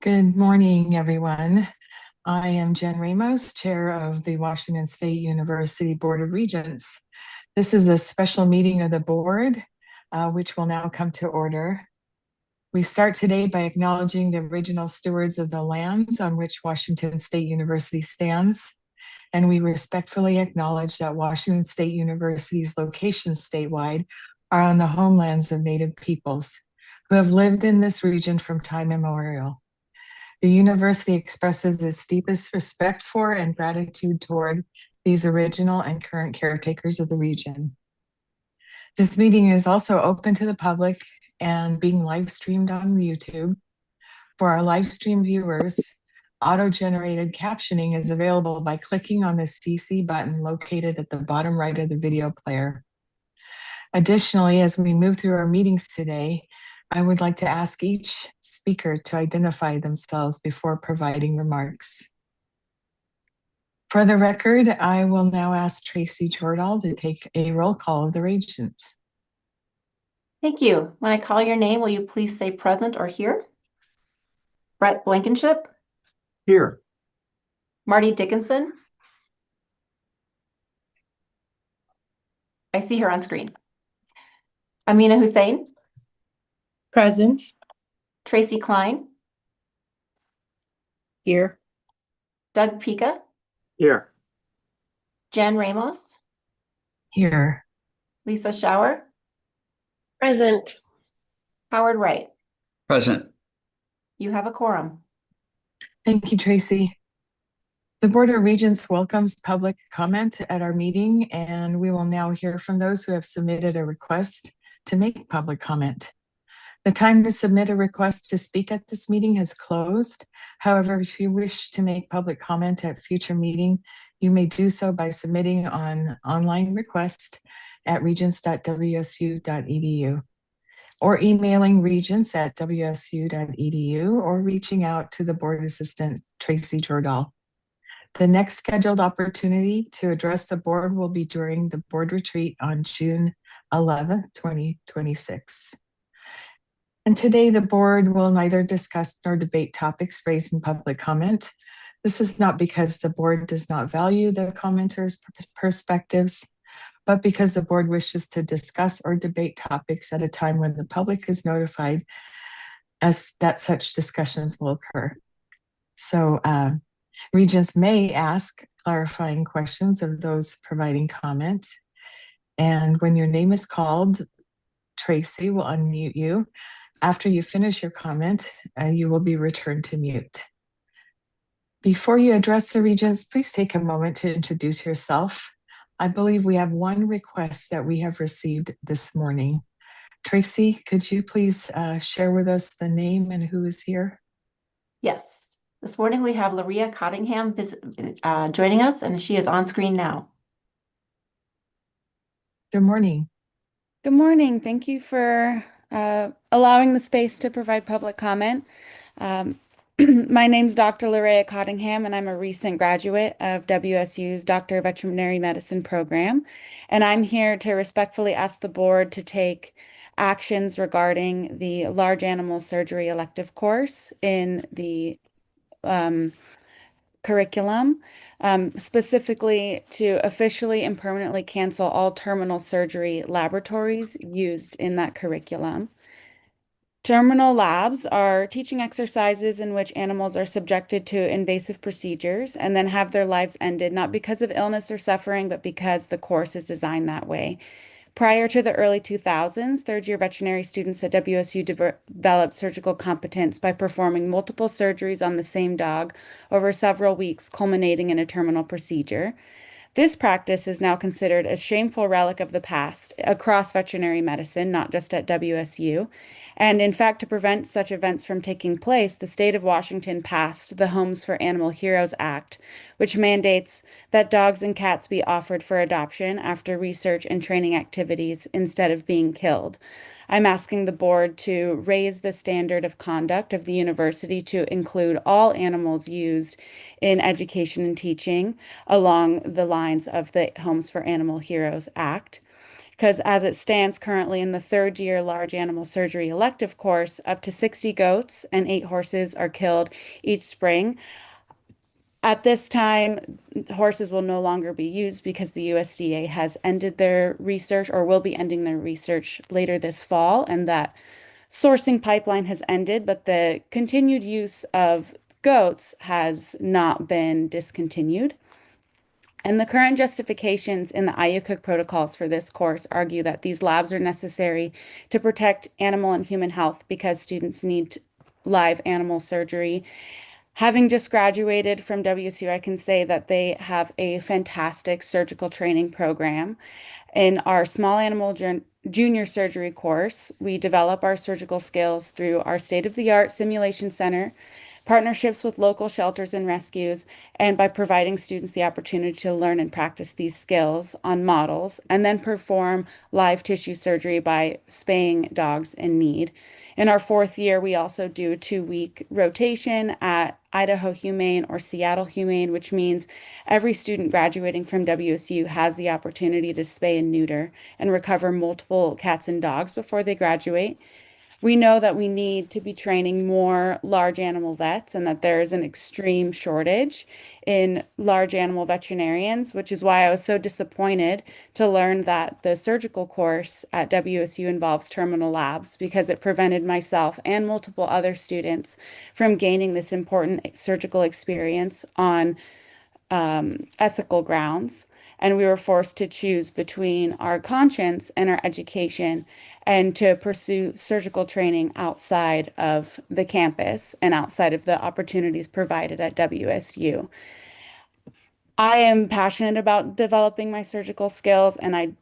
Good morning, everyone. I am Jen Ramos, Chair of the Washington State University Board of Regents. This is a special meeting of the board, which will now come to order. We start today by acknowledging the original stewards of the lands on which Washington State University stands, and we respectfully acknowledge that Washington State University's locations statewide are on the homelands of Native peoples who have lived in this region from time immemorial. The university expresses its deepest respect for and gratitude toward these original and current caretakers of the region. This meeting is also open to the public and being live streamed on YouTube. For our live stream viewers, auto-generated captioning is available by clicking on the CC button located at the bottom right of the video player. Additionally, as we move through our meetings today, I would like to ask each speaker to identify themselves before providing remarks. For the record, I will now ask Tracy Jordahl to take a roll call of the Regents. Thank you. When I call your name, will you please say present or here? Brett Blankenship? Here. Marty Dickinson? I see her on screen. Amina Hussein? Present. Tracy Klein? Here. Doug Pika? Here. Jen Ramos? Here. Lisa Schauer? Present. Howard Wright? Present. You have a quorum. Thank you, Tracy. The Board of Regents welcomes public comment at our meeting, and we will now hear from those who have submitted a request to make public comment. The time to submit a request to speak at this meeting has closed. However, if you wish to make public comment at future meeting, you may do so by submitting an online request at regents.wsu.edu or emailing regents@wsu.edu or reaching out to the board assistant, Tracy Jordahl. The next scheduled opportunity to address the board will be during the board retreat on June 11th, 2026. And today the board will neither discuss nor debate topics raised in public comment. This is not because the board does not value the commenters' perspectives, but because the board wishes to discuss or debate topics at a time when the public is notified as that such discussions will occur. So Regents may ask clarifying questions of those providing comment. And when your name is called, Tracy will unmute you. After you finish your comment, you will be returned to mute. Before you address the Regents, please take a moment to introduce yourself. I believe we have one request that we have received this morning. Tracy, could you please share with us the name and who is here? Yes. This morning we have Laria Cottingham joining us, and she is on screen now. Good morning. Good morning. Thank you for allowing the space to provide public comment. My name's Dr. Laria Cottingham, and I'm a recent graduate of WSU's Doctor of Veterinary Medicine program. And I'm here to respectfully ask the board to take actions regarding the large animal surgery elective course in the curriculum, specifically to officially and permanently cancel all terminal surgery laboratories used in that curriculum. Terminal labs are teaching exercises in which animals are subjected to invasive procedures and then have their lives ended, not because of illness or suffering, but because the course is designed that way. Prior to the early 2000s, third-year veterinary students at WSU developed surgical competence by performing multiple surgeries on the same dog over several weeks, culminating in a terminal procedure. This practice is now considered a shameful relic of the past across veterinary medicine, not just at WSU. And in fact, to prevent such events from taking place, the state of Washington passed the Homes for Animal Heroes Act, which mandates that dogs and cats be offered for adoption after research and training activities instead of being killed. I'm asking the board to raise the standard of conduct of the university to include all animals used in education and teaching along the lines of the Homes for Animal Heroes Act. because as it stands currently in the third year large animal surgery elective course, up to 60 goats and 8 horses are killed each spring. At this time, horses will no longer be used because the USDA has ended their research or will be ending their research later this fall, and that sourcing pipeline has ended, but the continued use of goats has not been discontinued. And the current justifications in the IUCOOK protocols for this course argue that these labs are necessary to protect animal and human health because students need live animal surgery. Having just graduated from WSU, I can say that they have a fantastic surgical training program. In our small animal junior surgery course, we develop our surgical skills through our state-of-the-art simulation center, partnerships with local shelters and rescues, and by providing students the opportunity to learn and practice these skills on models, and then perform live tissue surgery by spaying dogs in need. In our fourth year, we also do a 2-week rotation at Idaho Humane or Seattle Humane, which means every student graduating from WSU has the opportunity to spay and neuter and recover multiple cats and dogs before they graduate. We know that we need to be training more large animal vets and that there is an extreme shortage in large animal veterinarians, which is why I was so disappointed to learn that the surgical course at WSU involves terminal labs because it prevented myself and multiple other students from gaining this important surgical experience on ethical grounds. And we were forced to choose between our conscience and our education and to pursue surgical training outside of the campus and outside of the opportunities provided at WSU. I am passionate about developing my surgical skills, and I,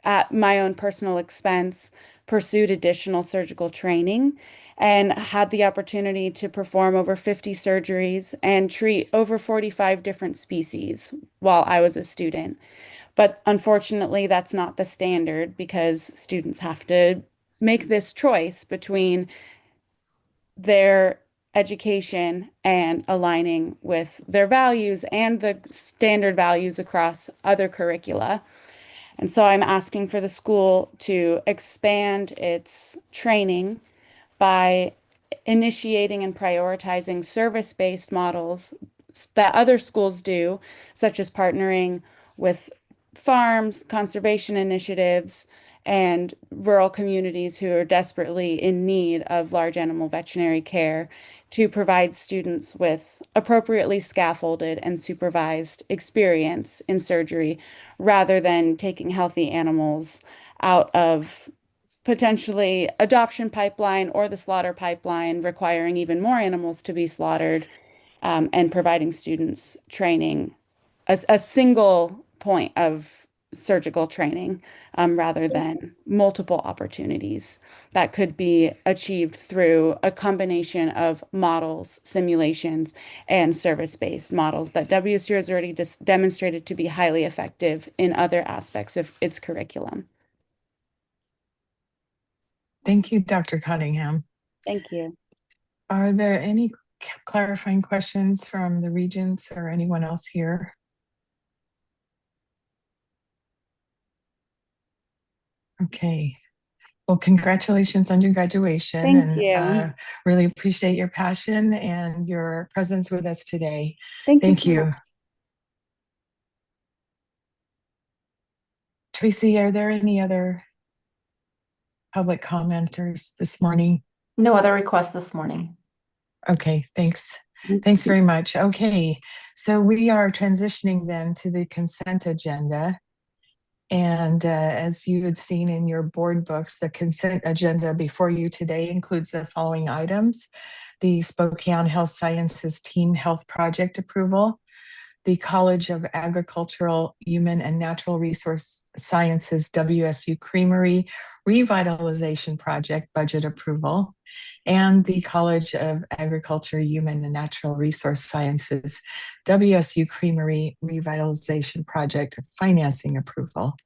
at my own personal expense, pursued additional surgical training and had the opportunity to perform over 50 surgeries and treat over 45 different species while I was a student. But unfortunately, that's not the standard because students have to make this choice between their education and aligning with their values and the standard values across other curricula. And so I'm asking for the school to expand its training by initiating and prioritizing service-based models that other schools do, such as partnering with farms, conservation initiatives, and rural communities who are desperately in need of large animal veterinary care to provide students with appropriately scaffolded and supervised experience in surgery rather than taking healthy animals out of potentially adoption pipeline or the slaughter pipeline, requiring even more animals to be slaughtered, and providing students training, a single point of surgical training, rather than multiple opportunities that could be achieved through a combination of models, simulations, and service-based models that WSU has already demonstrated to be highly effective in other aspects of its curriculum. Thank you, Dr. Cunningham. Thank you. Are there any clarifying questions from the Regents or anyone else here? Okay. Well, congratulations on your graduation. Thank and you. really appreciate your passion and your presence with us today. Thank you Thank so you. much. Tracy, are there any other public commenters this morning? No other requests this morning. Okay, thanks. Thanks very much. Okay, so we are transitioning then to the consent agenda. And as you had seen in your board books, the consent agenda before you today includes the following items: the Spokane Health Sciences Team Health Project approval, the College of Agricultural, Human, and Natural Resource Sciences WSU Creamery Revitalization Project budget approval, and the College of Agriculture, Human, and Natural Resource Sciences WSU Creamery Revitalization Project financing approval.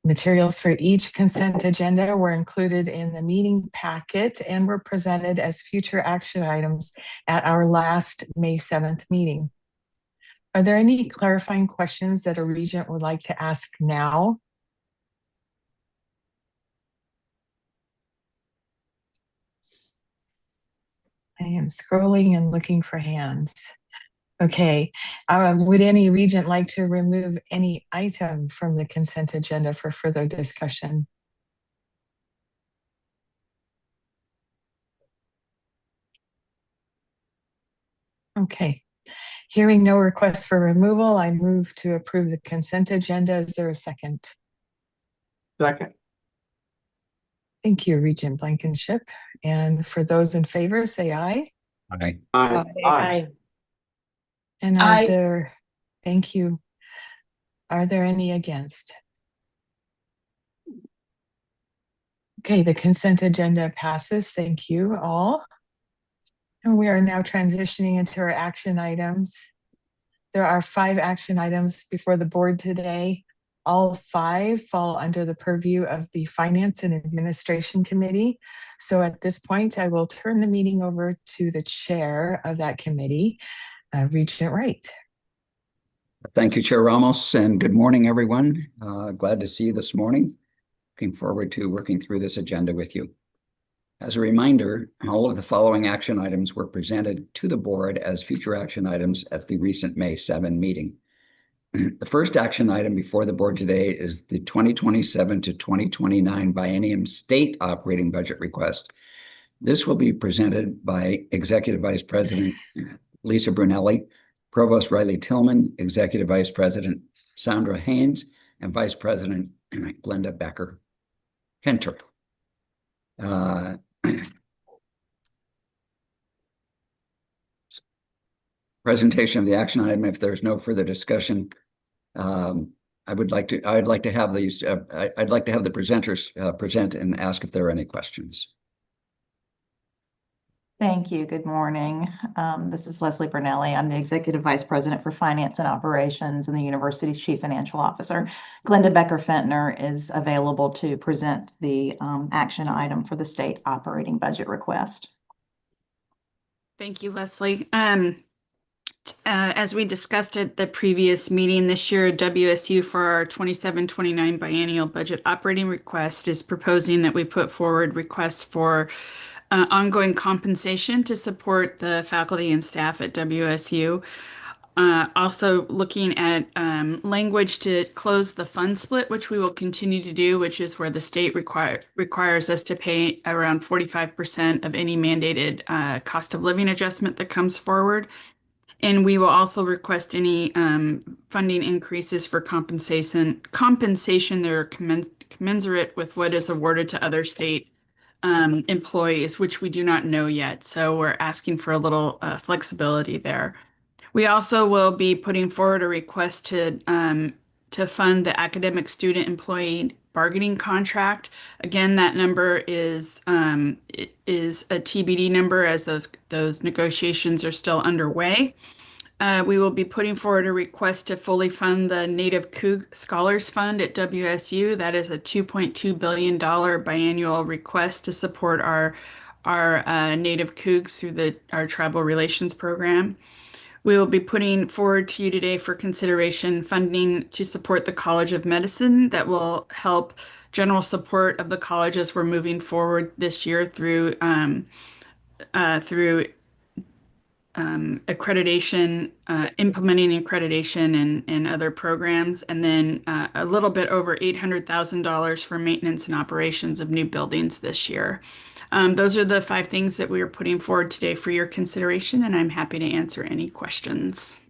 Materials for each consent agenda were included in the meeting packet and were presented as future action items at our last May 7th meeting. Are there any clarifying questions that a regent would like to ask now? I am scrolling and looking for hands. Okay, would any regent like to remove any item from the consent agenda for further discussion? Okay, hearing no requests for removal, I move to approve the consent agenda. Is there a second? Second. Thank you, Regent Blankenship. And for those in favor, say aye. Aye. Aye. And Aye. thank you. Are there any against? Okay, the consent agenda passes. Thank you all. And we are now transitioning into our action items. There are 5 action items before the board today. All 5 fall under the purview of the Finance and Administration Committee. So at this point, I will turn the meeting over to the chair of that committee, Regent Wright. Thank you, Chair Ramos, and good morning, everyone. Glad to see you this morning. Looking forward to working through this agenda with you. As a reminder, all of the following action items were presented to the board as future action items at the recent May 7 meeting. The first action item before the board today is the 2027 to 2029 biennium state operating budget request. This will be presented by Executive Vice President Lisa Brunelli, Provost Riley Tillman, Executive Vice President Sandra Haynes, and Vice President Glenda Becker-Henter. Presentation of the action item. If there's no further discussion, I'd like to have the presenters present and ask if there are any questions. Thank you. Good morning. This is Leslie Brunelli. I'm the Executive Vice President for Finance and Operations and the university's Chief Financial Officer. Glenda Becker-Fentner is available to present the action item for the state operating budget request. Thank you, Leslie. As we discussed at the previous meeting this year, WSU for our 27-29 biennial budget operating request is proposing that we put forward requests for ongoing compensation to support the faculty and staff at WSU. Also looking at language to close the fund split, which we will continue to do, which is where the state requires us to pay around 45% of any mandated cost of living adjustment that comes forward. And we will also request any funding increases for compensation that are commensurate with what is awarded to other state employees, which we do not know yet. So we're asking for a little flexibility there. We also will be putting forward a request to fund the academic student employee bargaining contract. Again, that number is a TBD number as those negotiations are still underway. We will be putting forward a request to fully fund the Native Coug Scholars Fund at WSU. That is a $2.2 billion biannual request to support our Native Cougs through our tribal relations program. We will be putting forward to you today for consideration funding to support the College of Medicine that will help general support of the college as we're moving forward this year through accreditation, implementing accreditation and other programs, and then a little bit over $800,000 for maintenance and operations of new buildings this year. Those are the 5 things that we are putting forward today for your consideration, and I'm happy to answer any questions.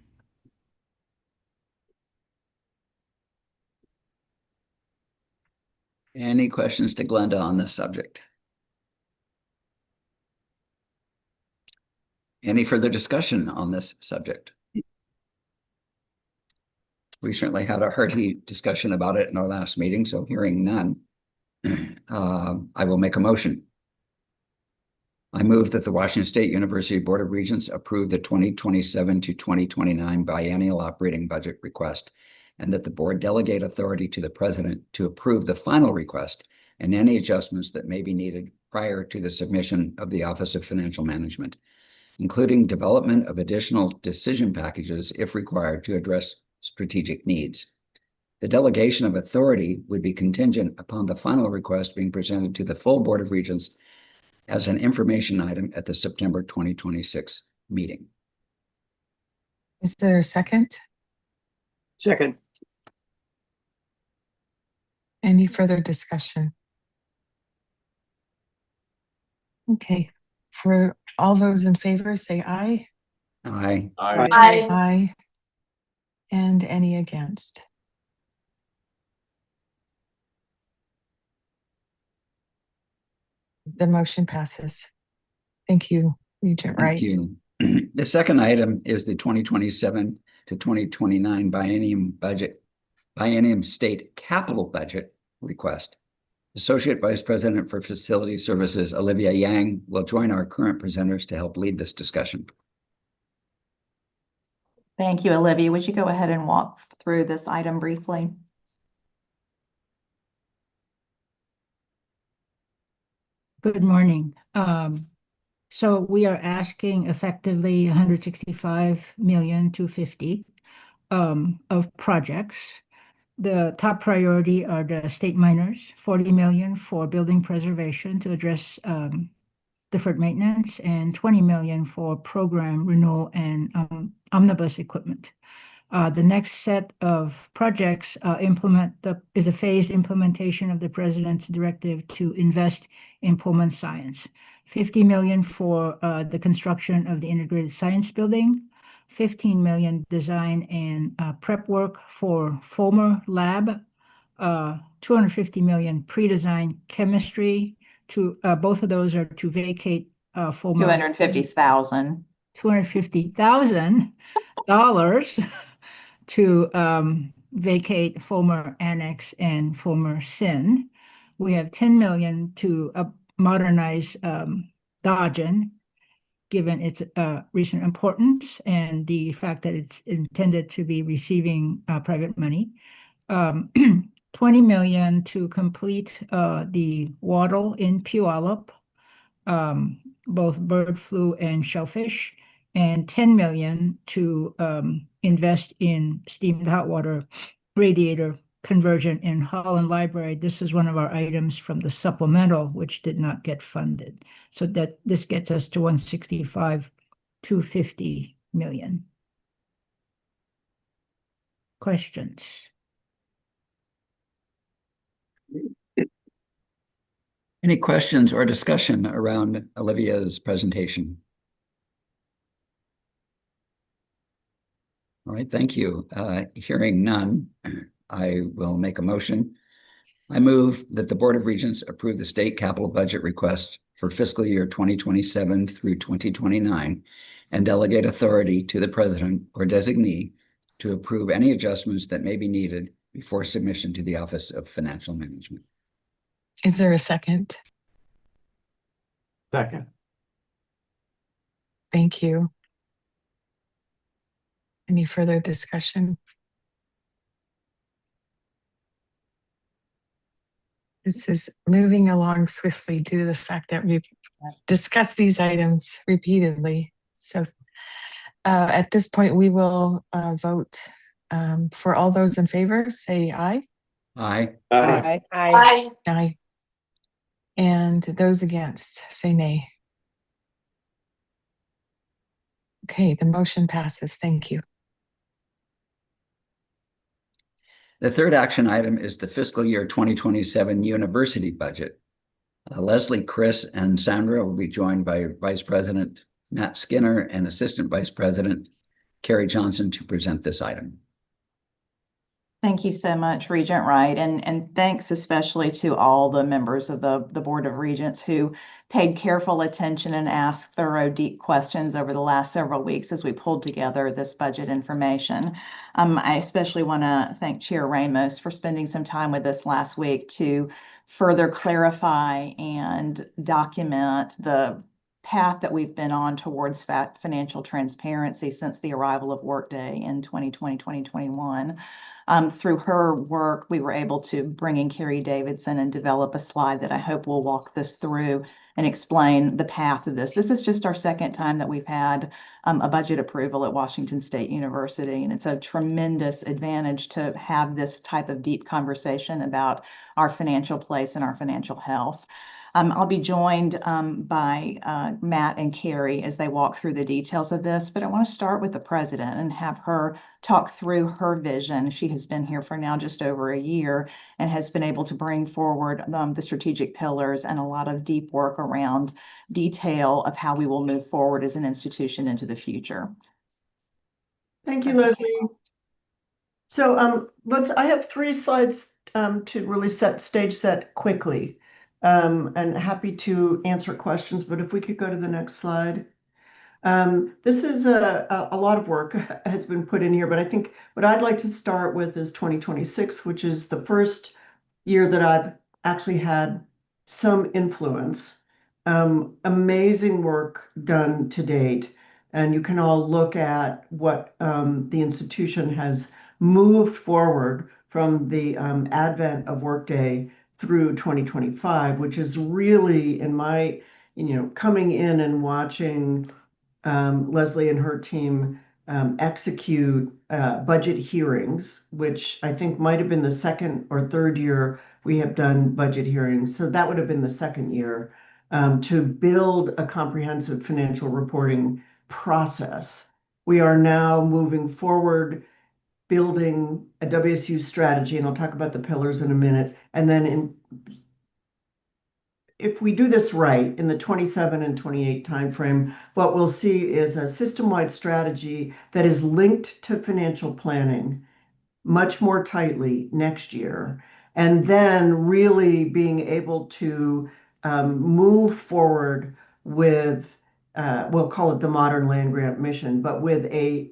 Any questions to Glenda on this subject? Any further discussion on this subject? We certainly had a hearty discussion about it in our last meeting, so hearing none, I will make a motion. I move that the Washington State University Board of Regents approve the 2027 to 2029 biennial operating budget request, and that the board delegate authority to the president to approve the final request and any adjustments that may be needed prior to the submission of the Office of Financial Management, including development of additional decision packages if required to address strategic needs. The delegation of authority would be contingent upon the final request being presented to the full Board of Regents as an information item at the September 2026 meeting. Is there a second? Second. Any further discussion? Okay, for all those in favor, say aye. Aye. Aye. Aye. And any against? The motion passes. Thank you, Regent Wright. Thank you. The second item is the 2027 to 2029 biennium state capital budget request. Associate Vice President for Facility Services, Olivia Yang, will join our current presenters to help lead this discussion. Thank you, Olivia. Would you go ahead and walk through this item briefly? Good morning. So we are asking effectively 165,250,000 of projects. The top priority are the state minors, 40 million for building preservation to address deferred maintenance, and 20 million for program renewal and omnibus equipment. The next set of projects is a phased implementation of the President's directive to invest in Pullman Science. 50 million for the construction of the integrated science building, 15 million design and prep work for Fulmer Lab, 250 million pre-design chemistry. Both of those are to vacate Fulmer. $250,000. $250,000 to vacate Fulmer Annex and Fulmer Sin. We have 10 million to modernize Dodgen, given its recent importance and the fact that it's intended to be receiving private money. 20 million to complete the wattle in Puyallup, both bird flu and shellfish, and 10 million to invest in steamed hot water radiator conversion in Holland Library. This is one of our items from the supplemental, which did not get funded. So that this gets us to 165,250 million. Questions? Any questions or discussion around Olivia's presentation? All right, thank you. Hearing none, I will make a motion. I move that the Board of Regents approve the state capital budget request for fiscal year 2027 through 2029 and delegate authority to the President or designee to approve any adjustments that may be needed before submission to the Office of Financial Management. Is there a second? Second. Thank you. Any further discussion? This is moving along swiftly due to the fact that we've discussed these items repeatedly. So at this point, we will vote. For all those in favor, say aye. Aye. Aye. Aye. Aye. And those against, say nay. Okay, the motion passes. Thank you. The third action item is the fiscal year 2027 university budget. Leslie, Chris, and Sandra will be joined by Vice President Matt Skinner and Assistant Vice President Carrie Johnson to present this item. Thank you so much, Regent Wright, and thanks especially to all the members of the Board of Regents who paid careful attention and asked thorough, deep questions over the last several weeks as we pulled together this budget information. I especially want to thank Chair Ramos for spending some time with us last week to further clarify and document the path that we've been on towards financial transparency since the arrival of Workday in 2020-2021. Through her work, we were able to bring in Carrie Davidson and develop a slide that I hope will walk this through and explain the path of this. This is just our second time that we've had a budget approval at Washington State University, and it's a tremendous advantage to have this type of deep conversation about our financial place and our financial health. I'll be joined by Matt and Carrie as they walk through the details of this, but I want to start with the president and have her talk through her vision. She has been here for now just over a year and has been able to bring forward the strategic pillars and a lot of deep work around detail of how we will move forward as an institution into the future. Thank you, Leslie. So I have 3 slides to really stage set quickly. And happy to answer questions, but if we could go to the next slide. This is a lot of work has been put in here, but I think what I'd like to start with is 2026, which is the first year that I've actually had some influence. Amazing work done to date. And you can all look at what the institution has moved forward from the advent of Workday through 2025, which is really in my, coming in and watching Leslie and her team execute budget hearings, which I think might have been the second or third year we have done budget hearings. So that would have been the second year to build a comprehensive financial reporting process. We are now moving forward, building a WSU strategy, and I'll talk about the pillars in a minute. And then if we do this right in the 27 and 28 timeframe, what we'll see is a system-wide strategy that is linked to financial planning much more tightly next year, and then really being able to move forward with, we'll call it the modern land grant mission, but with a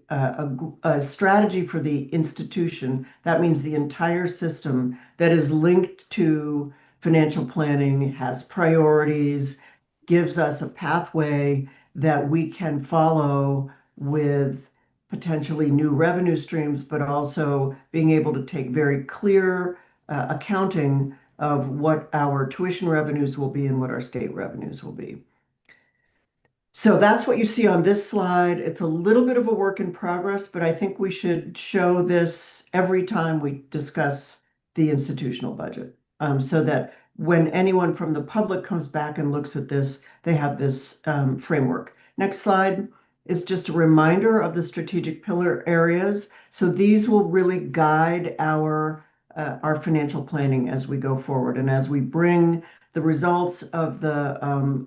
strategy for the institution. That means the entire system that is linked to financial planning, has priorities, gives us a pathway that we can follow with potentially new revenue streams, but also being able to take very clear accounting of what our tuition revenues will be and what our state revenues will be. So that's what you see on this slide. It's a little bit of a work in progress, but I think we should show this every time we discuss the institutional budget, so that when anyone from the public comes back and looks at this, they have this framework. Next slide is just a reminder of the strategic pillar areas. So these will really guide our financial planning as we go forward and as we bring the results of the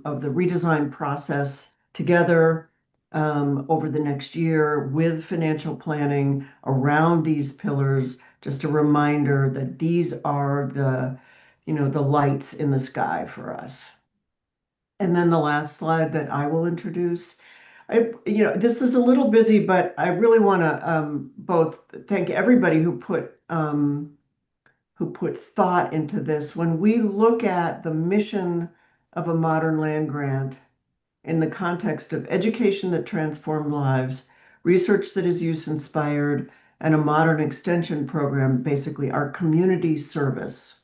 redesign process together over the next year with financial planning around these pillars. Just a reminder that these are the lights in the sky for us. And then the last slide that I will introduce. This is a little busy, but I really want to both thank everybody who put thought into this. When we look at the mission of a modern land grant in the context of education that transformed lives, research that is use inspired, and a modern extension program, basically our community service.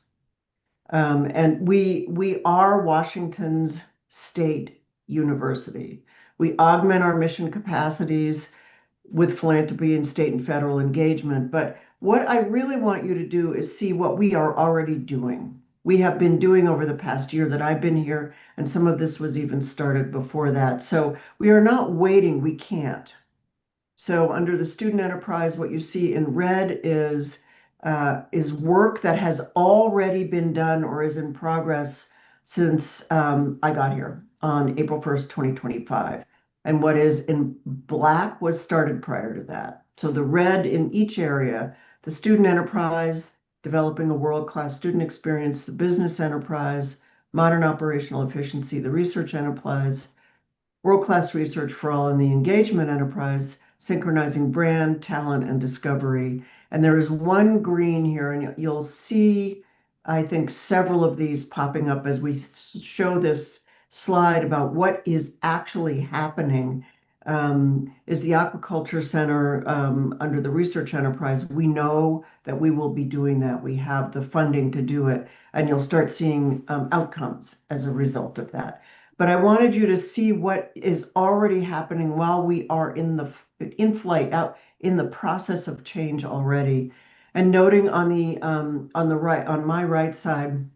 And we are Washington's state university. We augment our mission capacities with philanthropy and state and federal engagement. But what I really want you to do is see what we are already doing. We have been doing over the past year that I've been here, and some of this was even started before that. So we are not waiting, we can't. So under the student enterprise, what you see in red is work that has already been done or is in progress since I got here on April 1st, 2025. And what is in black was started prior to that. So the red in each area, the student enterprise, developing a world-class student experience, the business enterprise, modern operational efficiency, the research enterprise, world-class research for all, in the engagement enterprise, synchronizing brand, talent, and discovery. And there is one green here, and you'll see, I think, several of these popping up as we show this slide about what is actually happening. Is the Aquaculture Center under the research enterprise. We know that we will be doing that. We have the funding to do it, and you'll start seeing outcomes as a result of that. But I wanted you to see what is already happening while we are in flight, out in the process of change already. And noting on the right, on my right side,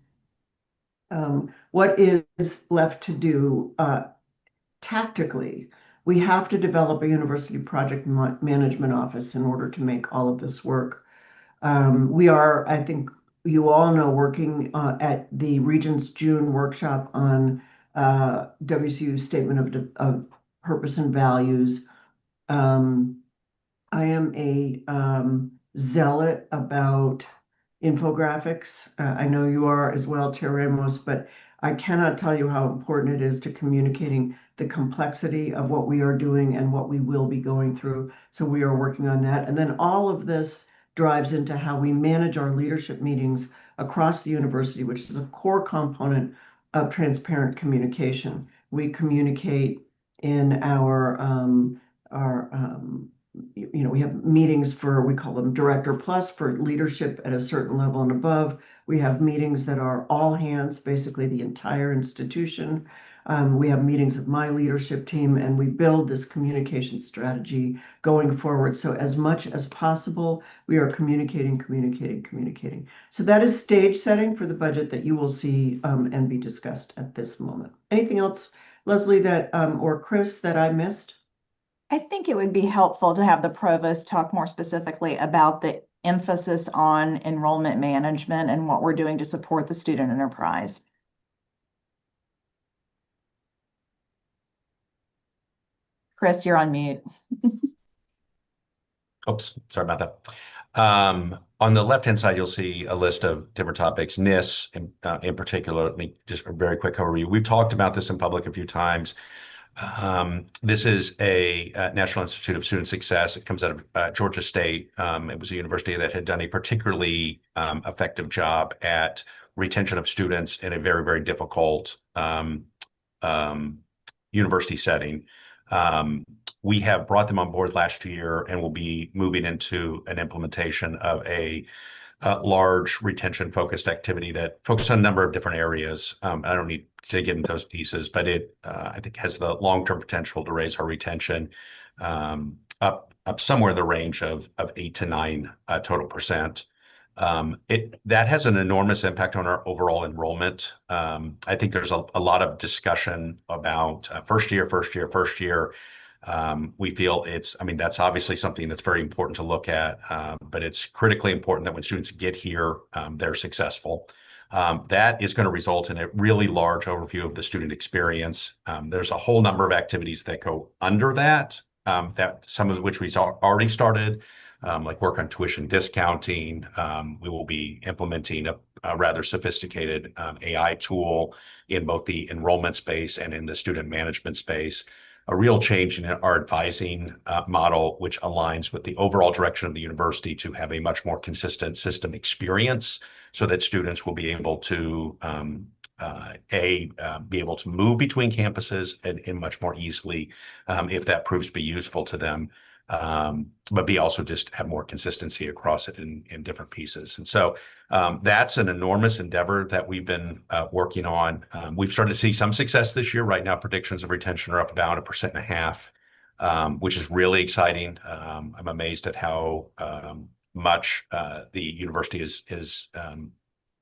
What is left to do tactically? We have to develop a university project management office in order to make all of this work. We are, I think you all know, working at the Regents June workshop on WSU Statement of Purpose and Values. I am a zealot about infographics. I know you are as well, Chair Ramos, but I cannot tell you how important it is to communicating the complexity of what we are doing and what we will be going through. So we are working on that. And then all of this drives into how we manage our leadership meetings across the university, which is a core component of transparent communication. We communicate in our we have meetings for, we call them Director Plus for leadership at a certain level and above. We have meetings that are all hands, basically the entire institution. We have meetings of my leadership team, and we build this communication strategy going forward. So as much as possible, we are communicating. So that is stage setting for the budget that you will see and be discussed at this moment. Anything else, Leslie, that or Chris, that I missed? I think it would be helpful to have the provost talk more specifically about the emphasis on enrollment management and what we're doing to support the student enterprise. Chris, you're on mute. Oops, sorry about that. On the left-hand side, you'll see a list of different topics, NIS in particular. Let me just a very quick overview. We've talked about this in public a few times. This is a National Institute of Student Success. It comes out of Georgia State. It was a university that had done a particularly effective job at retention of students in a very, very difficult university setting. We have brought them on board last year and will be moving into an implementation of a large retention-focused activity that focuses on a number of different areas. I don't need to get into those pieces, but it I think has the long-term potential to raise our retention up somewhere in the range of 8 to 9 total percent. That has an enormous impact on our overall enrollment. I think there's a lot of discussion about first year. We feel that's obviously something that's very important to look at, but it's critically important that when students get here, they're successful. That is going to result in a really large overview of the student experience. There's a whole number of activities that go under that, that some of which we've already started, like work on tuition discounting. We will be implementing a rather sophisticated AI tool in both the enrollment space and in the student management space. A real change in our advising model, which aligns with the overall direction of the university to have a much more consistent system experience so that students will be able to be able to move between campuses and much more easily if that proves to be useful to them, but be also just have more consistency across it in different pieces. And so that's an enormous endeavor that we've been working on. We've started to see some success this year. Right now, predictions of retention are up about 1.5%, which is really exciting. I'm amazed at how much the university is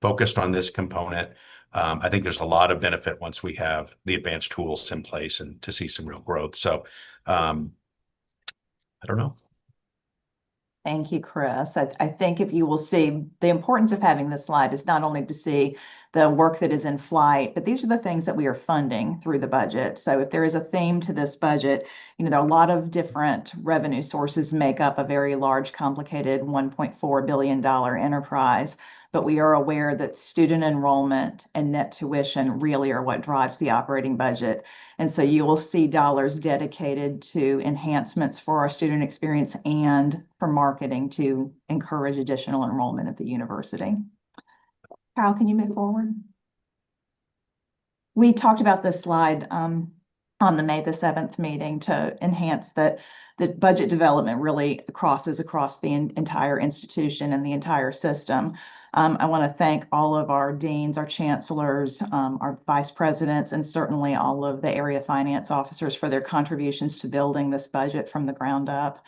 focused on this component. I think there's a lot of benefit once we have the advanced tools in place and to see some real growth. So I don't know. Thank you, Chris. I think if you will see, the importance of having this slide is not only to see the work that is in flight, but these are the things that we are funding through the budget. So if there is a theme to this budget, there are a lot of different revenue sources make up a very large, complicated $1.4 billion enterprise. But we are aware that student enrollment and net tuition really are what drives the operating budget. And so you will see dollars dedicated to enhancements for our student experience and for marketing to encourage additional enrollment at the university. Kyle, can you move forward? We talked about this slide on the May the 7th meeting to enhance that budget development really crosses across the entire institution and the entire system. I want to thank all of our deans, our chancellors, our vice presidents, and certainly all of the area finance officers for their contributions to building this budget from the ground up.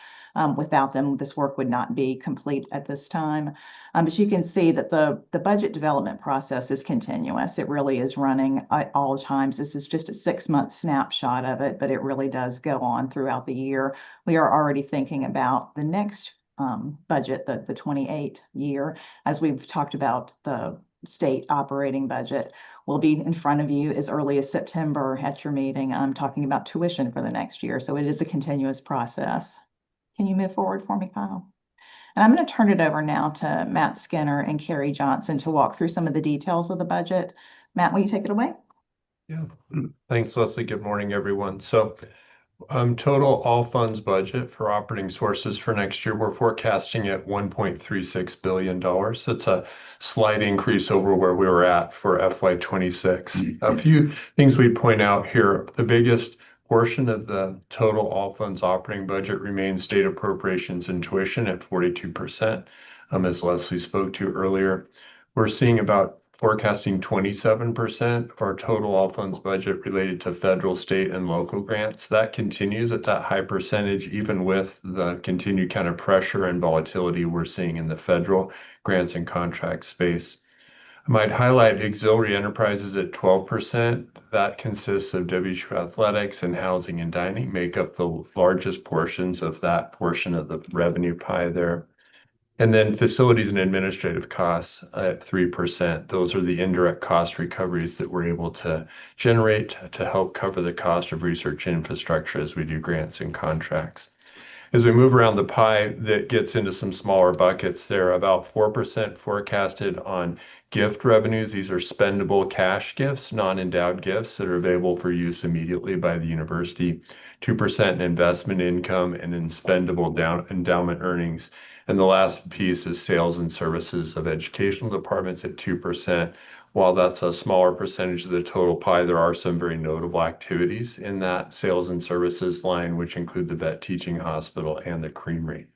Without them, this work would not be complete at this time. But you can see that the budget development process is continuous. It really is running at all times. This is just a 6-month snapshot of it, but it really does go on throughout the year. We are already thinking about the next budget, the 28 year, as we've talked about the state operating budget will be in front of you as early as September at your meeting. I'm talking about tuition for the next year. So it is a continuous process. Can you move forward for me, Kyle? And I'm going to turn it over now to Matt Skinner and Carrie Johnson to walk through some of the details of the budget. Matt, will you take it away? Yeah, thanks, Leslie. Good morning, everyone. So total all funds budget for operating sources for next year, we're forecasting at $1.36 billion. That's a slight increase over where we were at for FY26. A few things we'd point out here. The biggest portion of the total all funds operating budget remains state appropriations and tuition at 42%, as Leslie spoke to earlier. We're seeing about forecasting 27% of our total all funds budget related to federal, state, and local grants. That continues at that high percentage, even with the continued kind of pressure and volatility we're seeing in the federal grants and contract space. I might highlight auxiliary enterprises at 12%. That consists of WSU athletics and housing and dining, make up the largest portions of that portion of the revenue pie there. And then facilities and administrative costs at 3%. Those are the indirect cost recoveries that we're able to generate to help cover the cost of research infrastructure as we do grants and contracts. As we move around the pie, that gets into some smaller buckets there, about 4% forecasted on gift revenues. These are spendable cash gifts, non-endowed gifts that are available for use immediately by the university, 2% in investment income, and in spendable endowment earnings. And the last piece is sales and services of educational departments at 2%. While that's a smaller percentage of the total pie, there are some very notable activities in that sales and services line, which include the vet teaching hospital and the creamery.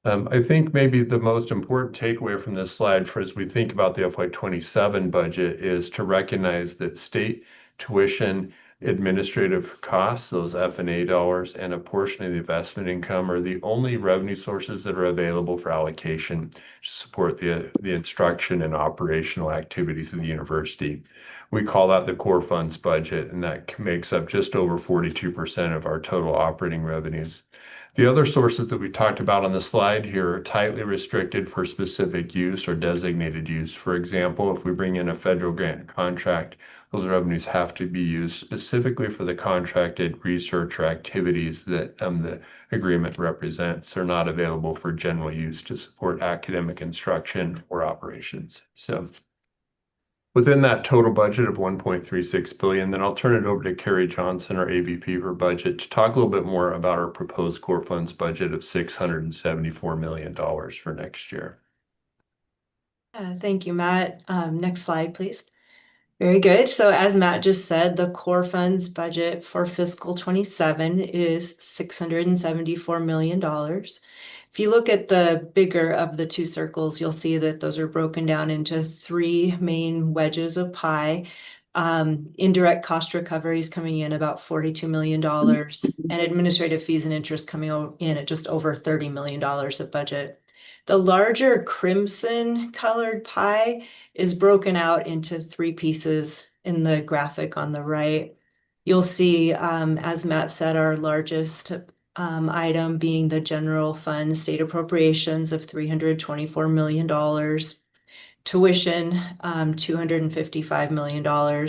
I think maybe the most important takeaway from this slide for as we think about the FY27 budget is to recognize that state tuition administrative costs, those F&A dollars, and a portion of the investment income are the only revenue sources that are available for allocation to support the instruction and operational activities of the university. We call that the core funds budget, and that makes up just over 42% of our total operating revenues. The other sources that we talked about on the slide here are tightly restricted for specific use or designated use. For example, if we bring in a federal grant contract, those revenues have to be used specifically for the contracted research or activities that the agreement represents. They're not available for general use to support academic instruction or operations. So within that total budget of $1.36 billion, then I'll turn it over to Carrie Johnson, our AVP for budget, to talk a little bit more about our proposed core funds budget of $674 million for next year. Thank you, Matt. Next slide, please. Very good. So as Matt just said, the core funds budget for fiscal 27 is $674 million. If you look at the bigger of the two circles, you'll see that those are broken down into three main wedges of pie. Indirect cost recoveries coming in about $42 million, and administrative fees and interest coming in at just over $30 million of budget. The larger crimson colored pie is broken out into three pieces in the graphic on the right. You'll see, as Matt said, our largest item being the general fund state appropriations of $324 million, tuition, $255 million,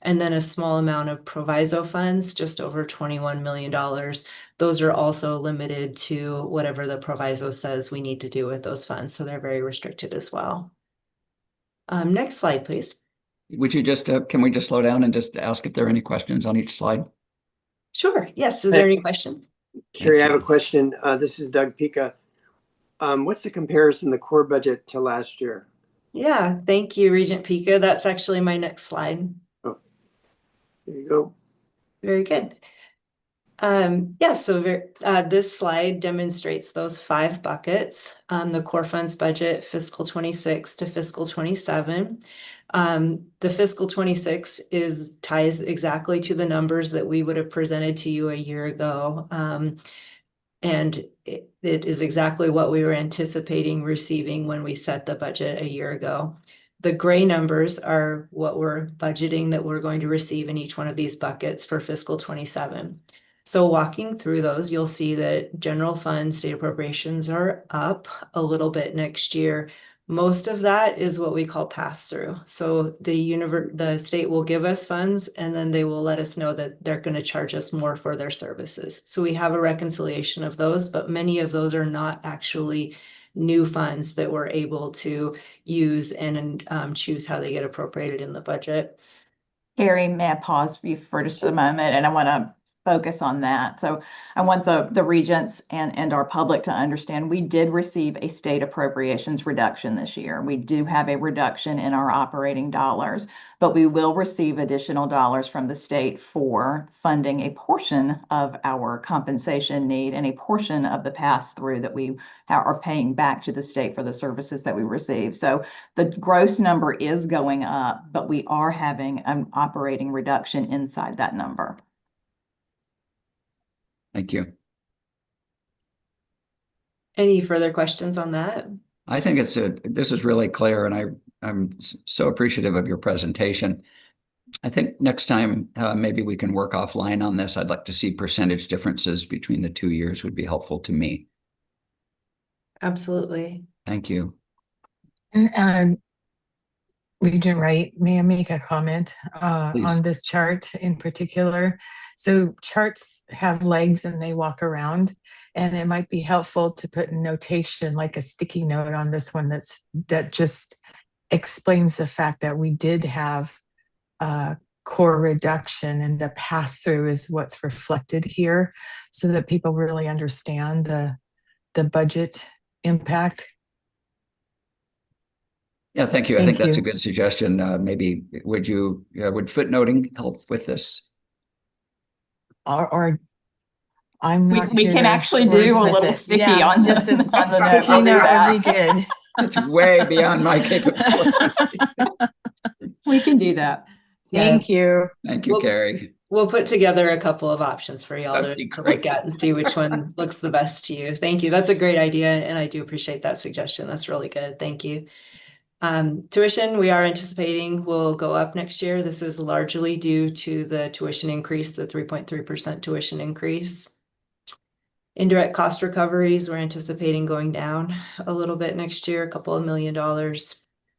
and then a small amount of proviso funds, just over $21 million. Those are also limited to whatever the proviso says we need to do with those funds. So they're very restricted as well. Next slide, please. Would you just, can we just slow down and just ask if there are any questions on each slide? Sure. Yes. Is there any questions? Carrie, I have a question. This is Doug Pica. What's the comparison, the core budget to last year? Yeah, thank you, Regent Pica. That's actually my next slide. Oh, there you go. Very good. This slide demonstrates those 5 buckets, the core funds budget, fiscal 26 to fiscal 27. The fiscal 26 ties exactly to the numbers that we would have presented to you a year ago. And it is exactly what we were anticipating receiving when we set the budget a year ago. The gray numbers are what we're budgeting that we're going to receive in each one of these buckets for fiscal 27. So walking through those, you'll see that general fund state appropriations are up a little bit next year. Most of that is what we call pass-through. So the state will give us funds and then they will let us know that they're going to charge us more for their services. So we have a reconciliation of those, but many of those are not actually new funds that we're able to use and choose how they get appropriated in the budget. Carrie, may I pause you for just a moment? And I want to focus on that. So I want the Regents and our public to understand we did receive a state appropriations reduction this year. We do have a reduction in our operating dollars, but we will receive additional dollars from the state for funding a portion of our compensation need and a portion of the pass-through that we are paying back to the state for the services that we receive. So the gross number is going up, but we are having an operating reduction inside that number. Thank you. Any further questions on that? I think this is really clear, and I'm so appreciative of your presentation. I think next time maybe we can work offline on this. I'd like to see percentage differences between the 2 years would be helpful to me. Absolutely. Thank you. And Regent Wright, may I make a comment on this chart in particular? So charts have legs and they walk around, and it might be helpful to put a notation like a sticky note on this one that just explains the fact that we did have a core reduction and the pass-through is what's reflected here, so that people really understand the budget impact. Yeah, thank you. I think that's a good suggestion. Maybe would footnoting help with this? Or I'm not. We can actually do a little sticky on just the sticky note would be good. It's way beyond my capability. We can do that. Thank you. Thank you, Carrie. We'll put together a couple of options for y'all That'd be to great. look at and see which one looks the best to you. Thank you. That's a great idea, and I do appreciate that suggestion. That's really good. Thank you. Tuition, we are anticipating will go up next year. This is largely due to the tuition increase, the 3.3% tuition increase. Indirect cost recoveries, we're anticipating going down a little bit next year, a couple of $1 million.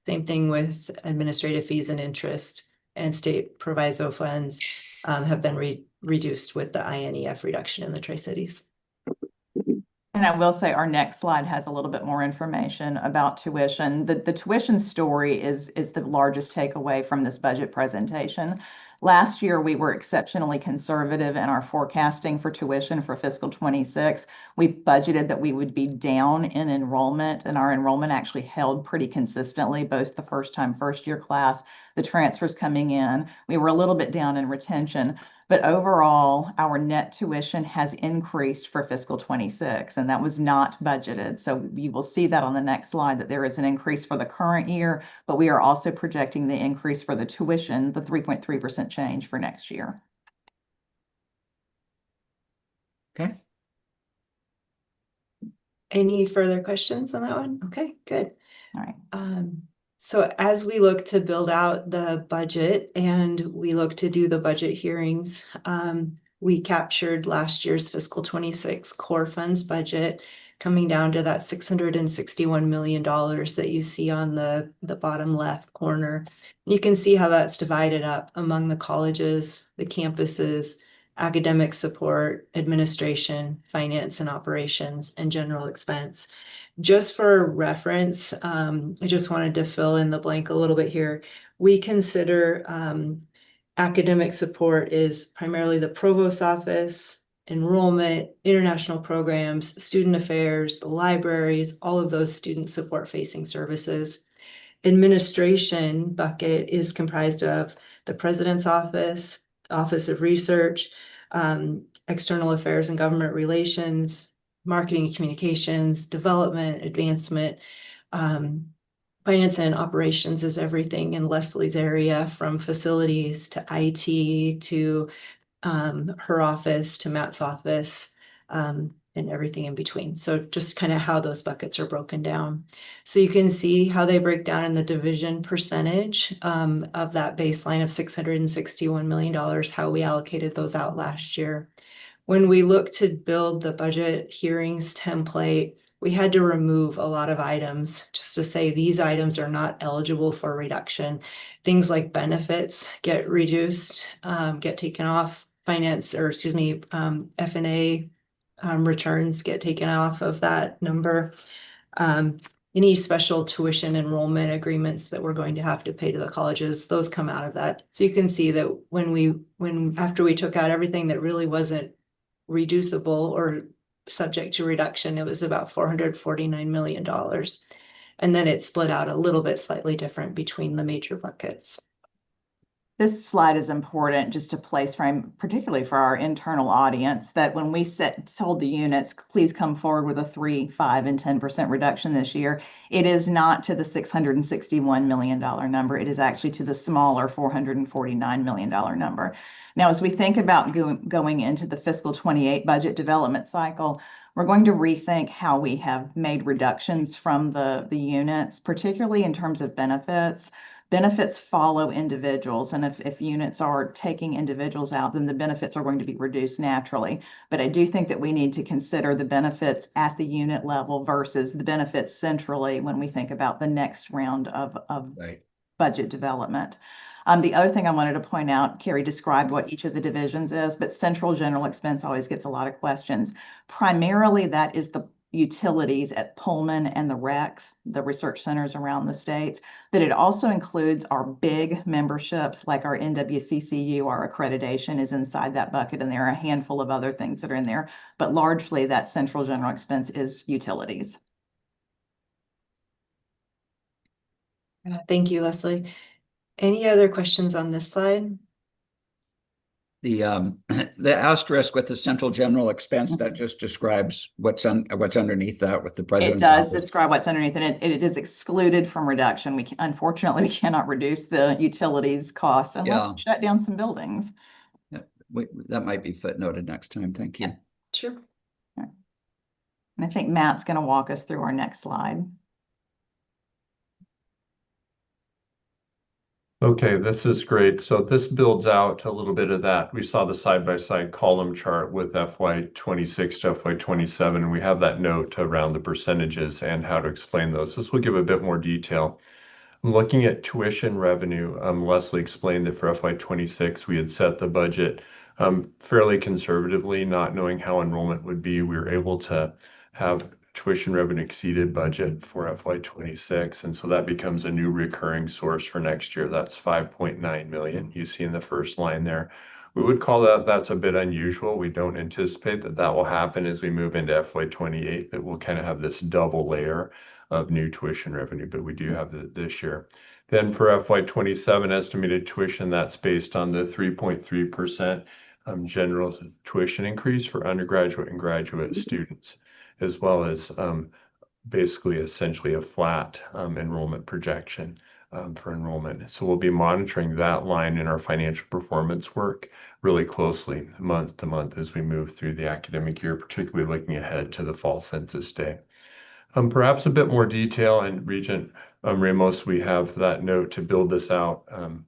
Same thing with administrative fees and interest, and state proviso funds have been reduced with the INEF reduction in the Tri-Cities. And I will say our next slide has a little bit more information about tuition. The tuition story is the largest takeaway from this budget presentation. Last year, we were exceptionally conservative in our forecasting for tuition for fiscal 26. We budgeted that we would be down in enrollment, and our enrollment actually held pretty consistently, both the first year class, the transfers coming in. We were a little bit down in retention, but overall, our net tuition has increased for fiscal 26, and that was not budgeted. So you will see that on the next slide that there is an increase for the current year, but we are also projecting the increase for the tuition, the 3.3% change for next year. Okay. Any further questions on that one? Okay, good. All right. So as we look to build out the budget and we look to do the budget hearings, we captured last year's fiscal 26 core funds budget coming down to that $661 million that you see on the bottom left corner. You can see how that's divided up among the colleges, the campuses, academic support, administration, finance and operations, and general expense. Just for reference, I just wanted to fill in the blank a little bit here. We consider academic support is primarily the provost office, enrollment, international programs, student affairs, the libraries, all of those student support facing services. Administration bucket is comprised of the president's office, Office of Research, external affairs and government relations, marketing and communications, development, advancement. Finance and operations is everything in Leslie's area, from facilities to IT to her office to Matt's office, and everything in between. So just kind of how those buckets are broken down. So you can see how they break down in the division percentage of that baseline of $661 million, how we allocated those out last year. When we look to build the budget hearings template, we had to remove a lot of items just to say these items are not eligible for reduction. Things like benefits get reduced, get taken off. F&A returns get taken off of that number. Any special tuition enrollment agreements that we're going to have to pay to the colleges, those come out of that. So you can see that after we took out everything that really wasn't reducible or subject to reduction, it was about $449 million. And then it's split out a little bit slightly different between the major buckets. This slide is important just to place frame, particularly for our internal audience, that when we told the units, please come forward with a 3%, 5%, and 10% reduction this year, it is not to the $661 million number. It is actually to the smaller $449 million number. Now, as we think about going into the fiscal 28 budget development cycle, we're going to rethink how we have made reductions from the units, particularly in terms of benefits. Benefits follow individuals, and if units are taking individuals out, then the benefits are going to be reduced naturally. But I do think that we need to consider the benefits at the unit level versus the benefits centrally when we think about the next round of Right. budget development. The other thing I wanted to point out, Carrie described what each of the divisions is, but central general expense always gets a lot of questions. Primarily, that is the utilities at Pullman and the RECs, the research centers around the states, but it also includes our big memberships like our NWCCU, our accreditation is inside that bucket, and there are a handful of other things that are in there, but largely that central general expense is utilities. Thank you, Leslie. Any other questions on this slide? The asterisk with the central general expense, that just describes what's underneath that with the president's It does office. describe what's underneath, and it is excluded from reduction. Unfortunately, we cannot reduce the utilities cost unless we shut down some buildings. Yeah, that might be footnoted next time. Thank you. Yeah, sure. And I think Matt's going to walk us through our next slide. Okay, this is great. So this builds out a little bit of that. We saw the side-by-side column chart with FY26 to FY27. We have that note around the percentages and how to explain those. This will give a bit more detail. I'm looking at tuition revenue. Leslie explained that for FY26, we had set the budget fairly conservatively, not knowing how enrollment would be. We were able to have tuition revenue exceeded budget for FY26, and so that becomes a new recurring source for next year. That's 5.9 million you see in the first line there. We would call that's a bit unusual. We don't anticipate that will happen as we move into FY28, that we'll kind of have this double layer of new tuition revenue, but we do have this year. Then for FY27 estimated tuition, that's based on the 3.3% general tuition increase for undergraduate and graduate students, as well as basically essentially a flat enrollment projection for enrollment. So we'll be monitoring that line in our financial performance work really closely month to month as we move through the academic year, particularly looking ahead to the fall census day. Perhaps a bit more detail, and Regent Ramos, we have that note to build this out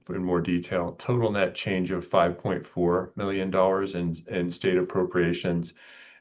in more detail. Total net change of $5.4 million in state appropriations.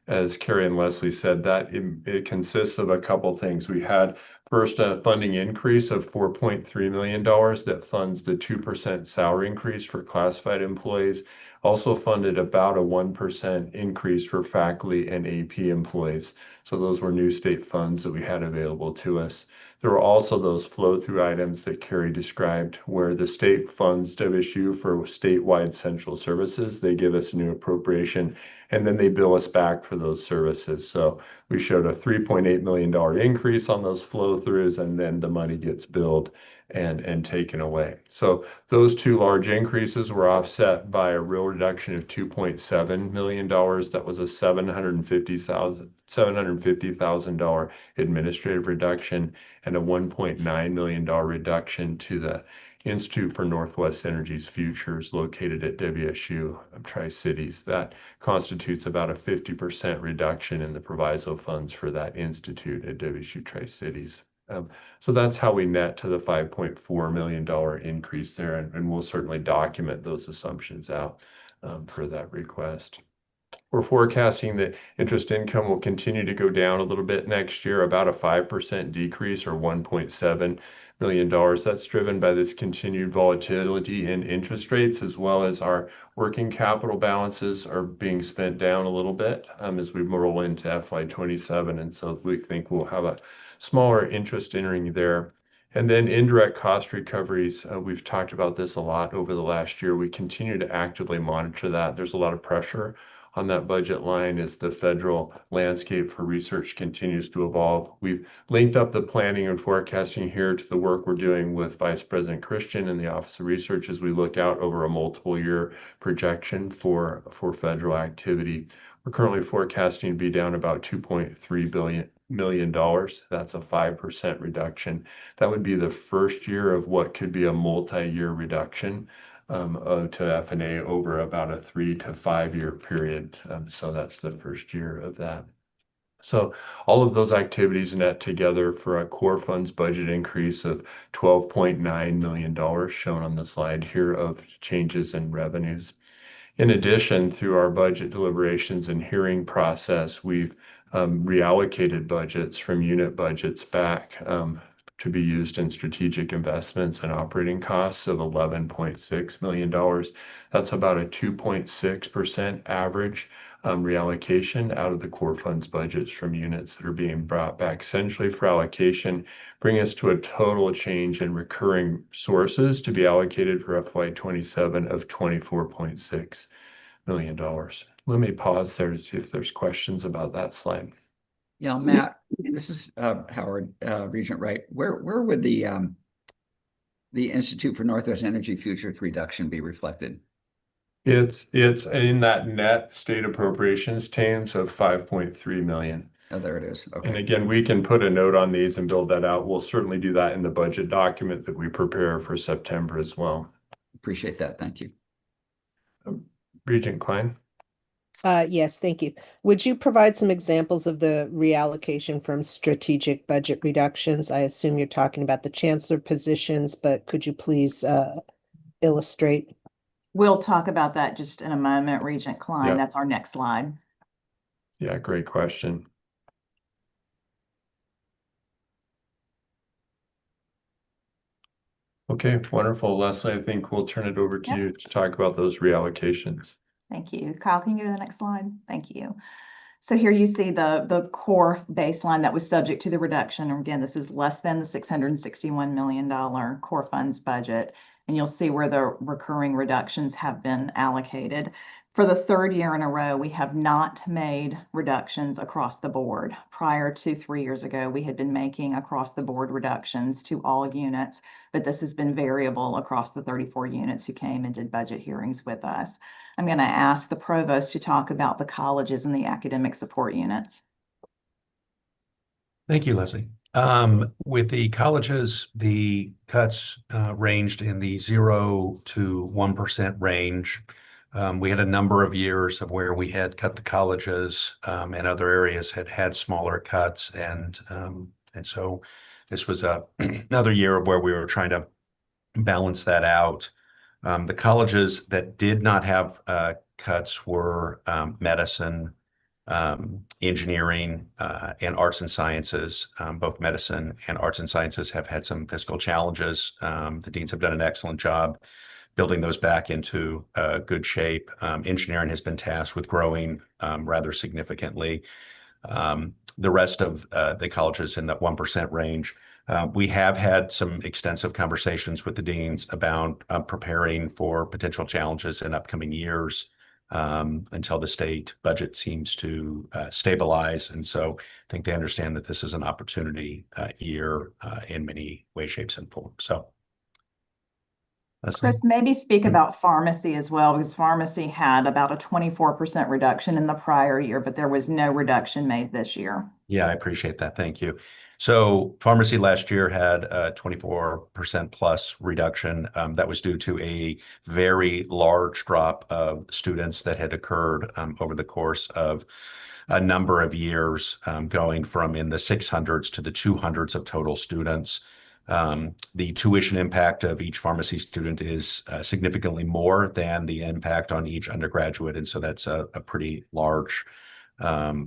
As Carrie and Leslie said, that it consists of a couple things. We had first a funding increase of $4.3 million that funds the 2% salary increase for classified employees. Also funded about a 1% increase for faculty and AP employees. So those were new state funds that we had available to us. There were also those flow-through items that Carrie described, where the state funds WSU for statewide central services. They give us a new appropriation, and then they bill us back for those services. So we showed a $3.8 million increase on those flow-throughs, and then the money gets billed and taken away. So those two large increases were offset by a real reduction of $2.7 million. That was a $750,000 administrative reduction and a $1.9 million reduction to the Institute for Northwest Energy's Futures located at WSU Tri-Cities. That constitutes about a 50% reduction in the proviso funds for that institute at WSU Tri-Cities. So that's how we net to the $5.4 million increase there, and we'll certainly document those assumptions out for that request. We're forecasting that interest income will continue to go down a little bit next year, about a 5% decrease or $1.7 million. That's driven by this continued volatility in interest rates, as well as our working capital balances are being spent down a little bit as we roll into FY27. And so we think we'll have a smaller interest entering there. And then indirect cost recoveries, we've talked about this a lot over the last year. We continue to actively monitor that. There's a lot of pressure on that budget line as the federal landscape for research continues to evolve. We've linked up the planning and forecasting here to the work we're doing with Vice President Christian and the Office of Research as we look out over a multiple year projection for federal activity. We're currently forecasting to be down about $2.3 million. That's a 5% reduction. That would be the first year of what could be a multi-year reduction to F&A over about a 3 to 5 year period. So that's the first year of that. So all of those activities net together for a core funds budget increase of $12.9 million shown on the slide here of changes in revenues. In addition, through our budget deliberations and hearing process, we've reallocated budgets from unit budgets back to be used in strategic investments and operating costs of $11.6 million. That's about a 2.6% average reallocation out of the core funds budgets from units that are being brought back essentially for allocation, bring us to a total change in recurring sources to be allocated for FY27 of $24.6 million. Let me pause there to see if there's questions about that slide. Yeah, Matt, this is Howard, Regent Wright. Where would the Institute for Northwest Energy Futures reduction be reflected? It's in that net state appropriations TAMs of 5.3 million. Oh, there it is. Okay. And again, we can put a note on these and build that out. We'll certainly do that in the budget document that we prepare for September as well. Appreciate that. Thank you. Regent Klein. Yes, thank you. Would you provide some examples of the reallocation from strategic budget reductions? I assume you're talking about the chancellor positions, but could you please illustrate? We'll talk about that just in a moment, Regent Klein. Yeah. That's our next slide. Yeah, great question. Okay, wonderful. Leslie, I think we'll turn it over to you to talk about those reallocations. Thank you. Kyle, can you go to the next slide? Thank you. So here you see the core baseline that was subject to the reduction. And again, this is less than the $661 million core funds budget. And you'll see where the recurring reductions have been allocated. For the third year in a row, we have not made reductions across the board. Prior to 3 years ago, we had been making across the board reductions to all units, but this has been variable across the 34 units who came and did budget hearings with us. I'm going to ask the provost to talk about the colleges and the academic support units. Thank you, Leslie. With the colleges, the cuts ranged in the 0 to 1% range. We had a number of years of where we had cut the colleges and other areas had smaller cuts. And so this was another year of where we were trying to balance that out. The colleges that did not have cuts were medicine, engineering, and arts and sciences. Both medicine and arts and sciences have had some fiscal challenges. The deans have done an excellent job building those back into good shape. Engineering has been tasked with growing rather significantly. The rest of the colleges in that 1% range, we have had some extensive conversations with the deans about preparing for potential challenges in upcoming years until the state budget seems to stabilize. And so I think they understand that this is an opportunity year in many ways, shapes, and forms. So Leslie? Chris, maybe speak about pharmacy as well, because pharmacy had about a 24% reduction in the prior year, but there was no reduction made this year. Yeah, I appreciate that. Thank you. So pharmacy last year had a 24% plus reduction. That was due to a very large drop of students that had occurred over the course of a number of years, going from in the 600s to the 200s of total students. The tuition impact of each pharmacy student is significantly more than the impact on each undergraduate. And so that's a pretty large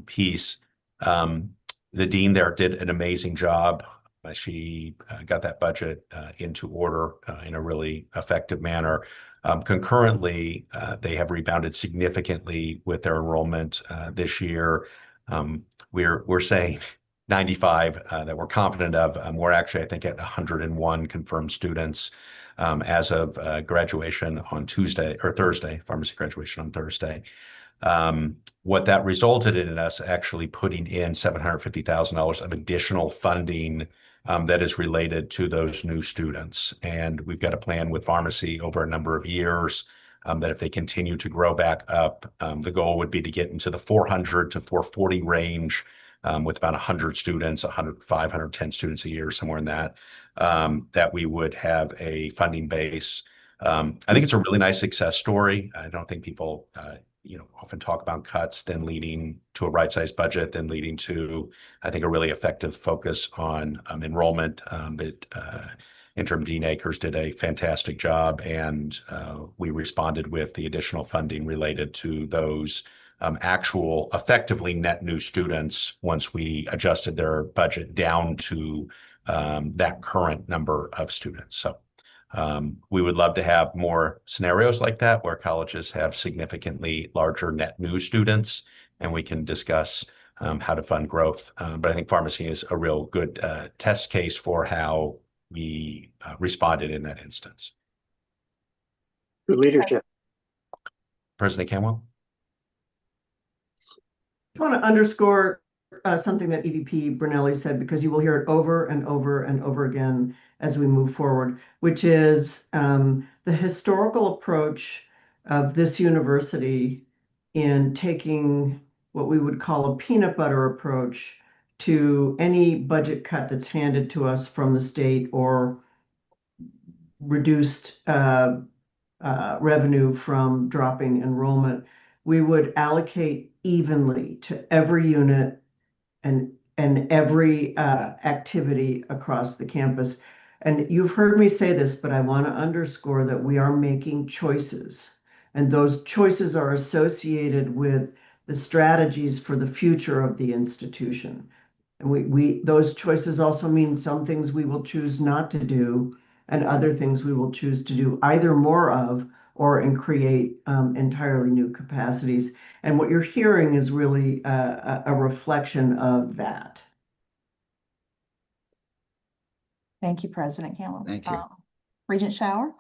piece. The dean there did an amazing job. She got that budget into order in a really effective manner. Concurrently, they have rebounded significantly with their enrollment this year. We're saying 95 that we're confident of. We're actually, I think, at 101 confirmed students as of graduation on Tuesday or Thursday, pharmacy graduation on Thursday. What that resulted in us actually putting in $750,000 of additional funding that is related to those new students. And we've got a plan with pharmacy over a number of years that if they continue to grow back up, the goal would be to get into the 400 to 440 range with about 100 students, 105, 110 students a year, somewhere in that, that we would have a funding base. I think it's a really nice success story. I don't think people often talk about cuts, then leading to a right-sized budget, then leading to, I think, a really effective focus on enrollment. But Interim Dean Akers did a fantastic job, and we responded with the additional funding related to those actual effectively net new students once we adjusted their budget down to that current number of students. So we would love to have more scenarios like that where colleges have significantly larger net new students, and we can discuss how to fund growth. But I think pharmacy is a real good test case for how we responded in that instance. Good leadership. President Canwell? I want to underscore something that EVP Brunelli said, because you will hear it over and over and over again as we move forward, which is the historical approach of this university in taking what we would call a peanut butter approach to any budget cut that's handed to us from the state or reduced revenue from dropping enrollment. We would allocate evenly to every unit and every activity across the campus. And you've heard me say this, but I want to underscore that we are making choices. And those choices are associated with the strategies for the future of the institution. And those choices also mean some things we will choose not to do, and other things we will choose to do either more of and create entirely new capacities. And what you're hearing is really a reflection of that. Thank you, President Campbell. Thank you. Regent Shower?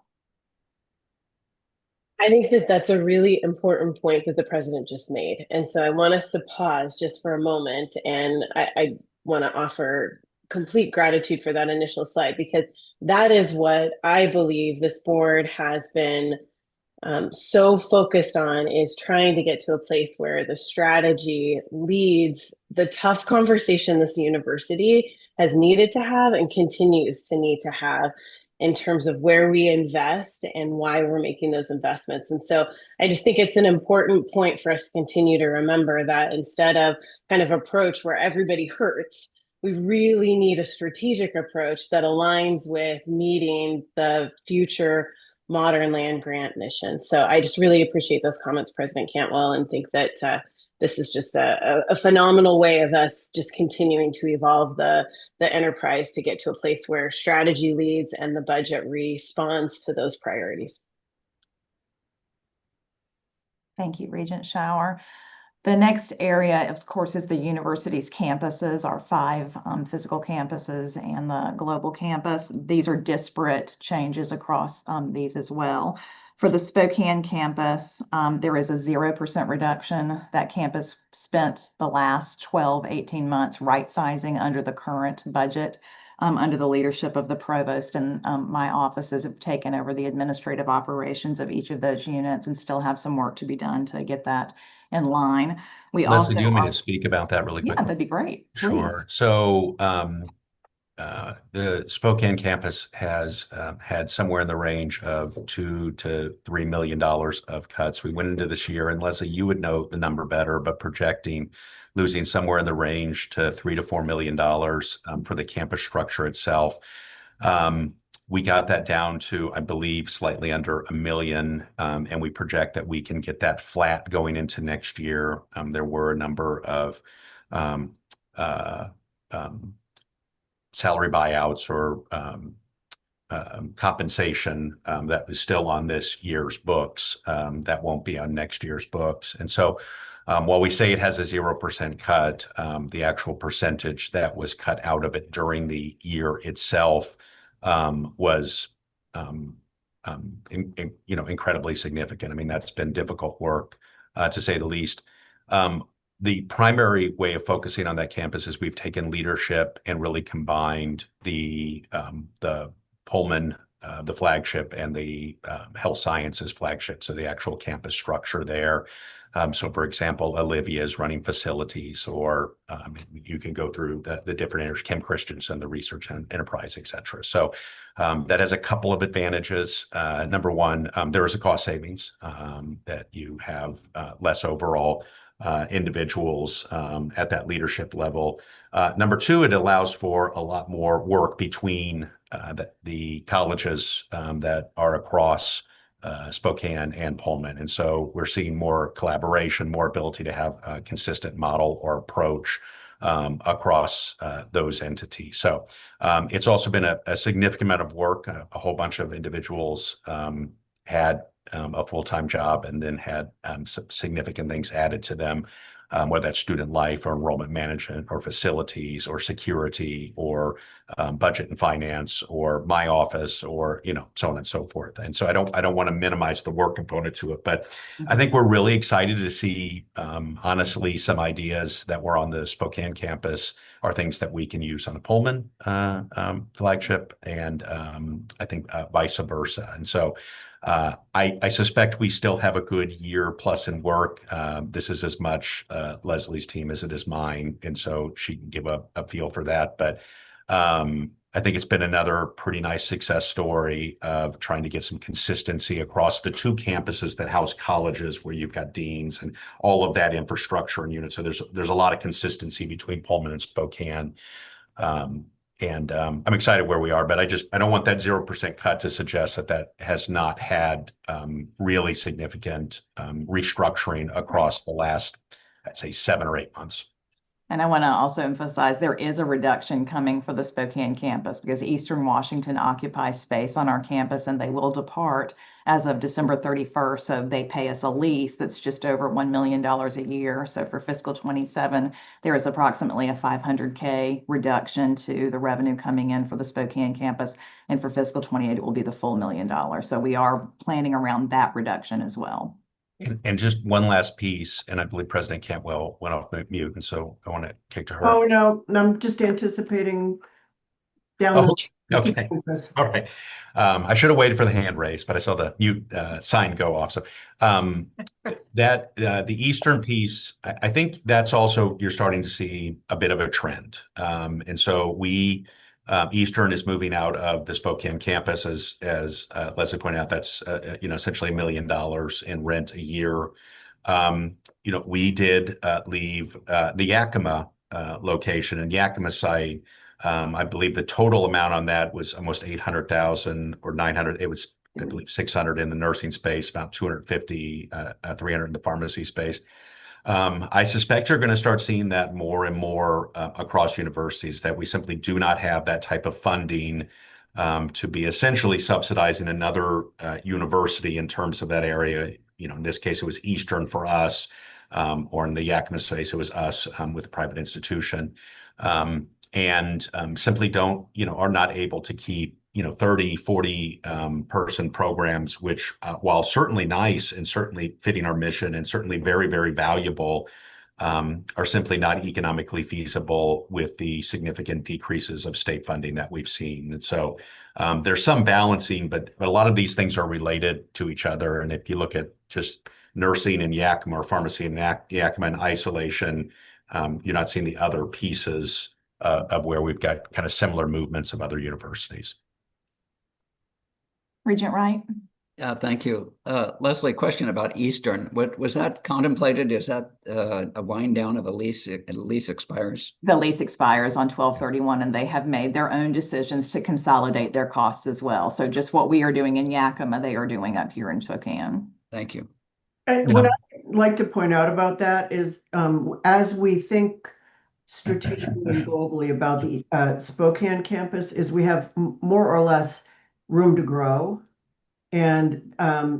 I think that that's a really important point that the president just made. And so I want us to pause just for a moment. And I want to offer complete gratitude for that initial slide, because that is what I believe this board has been so focused on, is trying to get to a place where the strategy leads the tough conversation this university has needed to have and continues to need to have in terms of where we invest and why we're making those investments. And so I just think it's an important point for us to continue to remember that instead of kind of approach where everybody hurts, we really need a strategic approach that aligns with meeting the future modern land grant mission. So I just really appreciate those comments, President Cantwell, and think that this is just a phenomenal way of us just continuing to evolve the enterprise to get to a place where strategy leads and the budget responds to those priorities. Thank you, Regent Shower. The next area, of course, is the university's campuses, our 5 physical campuses and the global campus. These are disparate changes across these as well. For the Spokane campus, there is a 0% reduction. That campus spent the last 12, 18 months right-sizing under the current budget. under the leadership of the provost, and my offices have taken over the administrative operations of each of those units and still have some work to be done to get that in line. We Leslie, also do you want me are, to speak about that really yeah, quickly? that'd be great. Sure. Please. So the Spokane campus has had somewhere in the range of $2 to $3 million of cuts. We went into this year, and Leslie, you would know the number better, but projecting losing somewhere in the range to $3 to $4 million for the campus structure itself. We got that down to, I believe, slightly under $1 million, and we project that we can get that flat going into next year. There were a number of salary buyouts or compensation that was still on this year's books that won't be on next year's books. And so while we say it has a 0% cut, the actual percentage that was cut out of it during the year itself was incredibly significant. I mean, that's been difficult work to say the least. The primary way of focusing on that campus is we've taken leadership and really combined the Pullman, the flagship, and the health sciences flagship, so the actual campus structure there. So, for example, Olivia is running facilities, or you can go through the different areas, Kim Christensen, the research and enterprise, et cetera. So that has a couple of advantages. Number one, there is a cost savings that you have less overall individuals at that leadership level. Number two, it allows for a lot more work between the colleges that are across Spokane and Pullman. And so we're seeing more collaboration, more ability to have a consistent model or approach across those entities. So it's also been a significant amount of work. A whole bunch of individuals had a full-time job and then had some significant things added to them, whether that's student life or enrollment management or facilities or security or budget and finance or my office or, so on and so forth. And so I don't want to minimize the work component to it, but I think we're really excited to see, honestly, some ideas that were on the Spokane campus are things that we can use on the Pullman flagship, and I think vice versa. And so I suspect we still have a good year plus in work. This is as much Leslie's team as it is mine, and so she can give a feel for that. But I think it's been another pretty nice success story of trying to get some consistency across the two campuses that house colleges, where you've got deans and all of that infrastructure and units. So there's a lot of consistency between Pullman and Spokane. And I'm excited where we are, but I don't want that 0% cut to suggest that has not had really significant restructuring across the last, I'd say, 7 or 8 months. And I want to also emphasize there is a reduction coming for the Spokane campus because Eastern Washington occupies space on our campus, and they will depart as of December 31st. So they pay us a lease that's just over $1 million a year. So for fiscal 27, there is approximately a $500K reduction to the revenue coming in for the Spokane campus. And for fiscal 28, it will be the full $1 million. So we are planning around that reduction as well. And just one last piece, and I believe President Cantwell went off mute, and so I want to kick to her. Oh, no, I'm just anticipating down the okay. campus. All right. I should have waited for the hand raise, but I saw the mute sign go off. So that the Eastern piece, I think that's also, you're starting to see a bit of a trend. And so Eastern is moving out of the Spokane campus, as Leslie pointed out. That's essentially $1 million in rent a year. We did leave the Yakima location, and Yakima site. I believe the total amount on that was almost 800,000 or 900. It was, I believe, 600 in the nursing space, about 250, 300 in the pharmacy space. I suspect you're going to start seeing that more and more across universities, that we simply do not have that type of funding to be essentially subsidizing another university in terms of that area. In this case, it was Eastern for us, or in the Yakima space, it was us with a private institution. And simply are not able to keep 30, 40 person programs, which while certainly nice and certainly fitting our mission and certainly very, very valuable, are simply not economically feasible with the significant decreases of state funding that we've seen. And so there's some balancing, but a lot of these things are related to each other. And if you look at just nursing and Yakima or pharmacy and Yakima in isolation, you're not seeing the other pieces of where we've got kind of similar movements of other universities. Regent Wright? Yeah, thank you. Leslie, question about Eastern. What was that contemplated? Is that a wind down of a lease? A lease expires? The lease expires on 12/31, and they have made their own decisions to consolidate their costs as well. So just what we are doing in Yakima, they are doing up here in Spokane. Thank you. And what I'd like to point out about that is, as we think strategically and globally about the Spokane campus, is we have more or less room to grow. And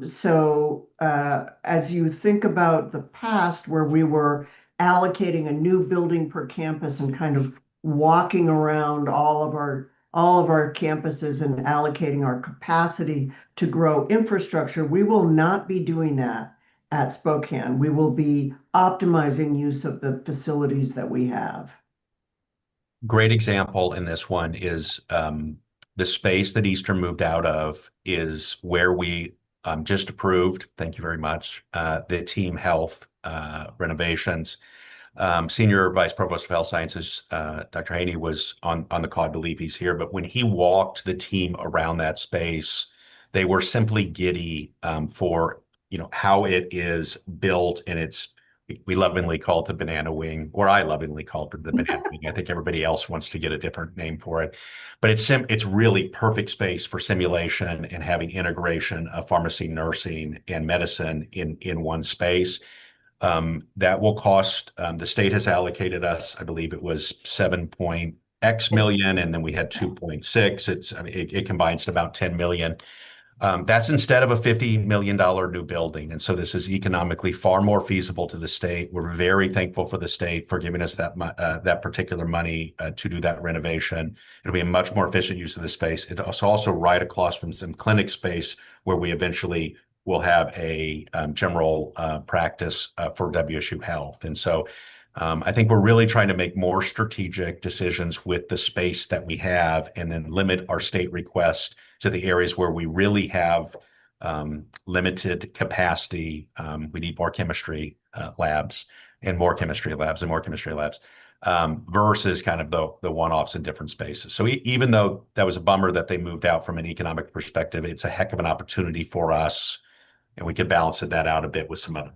so as you think about the past where we were allocating a new building per campus and kind of walking around all of our campuses and allocating our capacity to grow infrastructure, we will not be doing that at Spokane. We will be optimizing use of the facilities that we have. Great example in this one is the space that Eastern moved out of is where we just approved, thank you very much, the team health renovations. Senior Vice Provost of Health Sciences, Dr. Haney, was on the call. I believe he's here, but when he walked the team around that space, they were simply giddy for how it is built, and we lovingly call it the banana wing, or I lovingly call it the banana wing. I think everybody else wants to get a different name for it, but it's really perfect space for simulation and having integration of pharmacy, nursing, and medicine in one space. That will cost, the state has allocated us, I believe it was 7.x million, and then we had 2.6. It combines to about 10 million. That's instead of a $50 million new building. And so this is economically far more feasible to the state. We're very thankful for the state for giving us that particular money to do that renovation. It'll be a much more efficient use of the space. It's also right across from some clinic space where we eventually will have a general practice for WSU Health. And so I think we're really trying to make more strategic decisions with the space that we have and then limit our state request to the areas where we really have limited capacity. We need more chemistry labs and more chemistry labs and more chemistry labs versus kind of the one-offs in different spaces. So even though that was a bummer that they moved out from an economic perspective, it's a heck of an opportunity for us, and we could balance that out a bit with some others.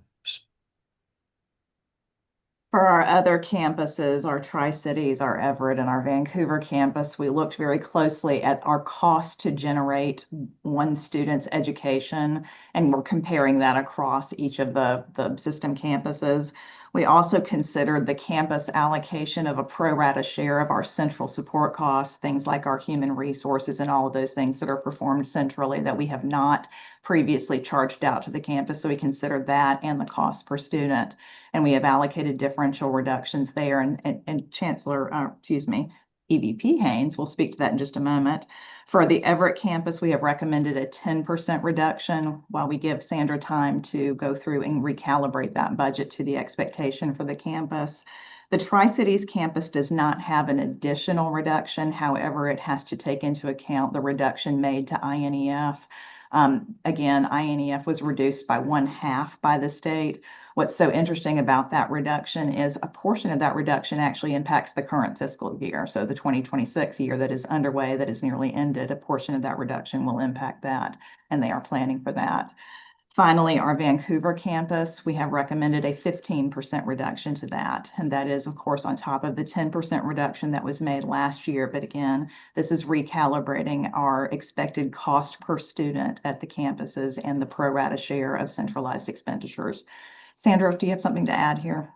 For our other campuses, our Tri-Cities, our Everett and our Vancouver campus, we looked very closely at our cost to generate one student's education, and we're comparing that across each of the system campuses. We also considered the campus allocation of a pro rata share of our central support costs, things like our human resources and all of those things that are performed centrally that we have not previously charged out to the campus. So we considered that and the cost per student. And we have allocated differential reductions there. And Chancellor, EVP Haynes will speak to that in just a moment. For the Everett campus, we have recommended a 10% reduction while we give Sandra time to go through and recalibrate that budget to the expectation for the campus. The Tri-Cities campus does not have an additional reduction. However, it has to take into account the reduction made to INEF. Again, INEF was reduced by 1/2 by the state. What's so interesting about that reduction is a portion of that reduction actually impacts the current fiscal year. So the 2026 year that is underway, that is nearly ended, a portion of that reduction will impact that, and they are planning for that. Finally, our Vancouver campus, we have recommended a 15% reduction to that. And that is, of course, on top of the 10% reduction that was made last year. But again, this is recalibrating our expected cost per student at the campuses and the pro rata share of centralized expenditures. Sandra, do you have something to add here?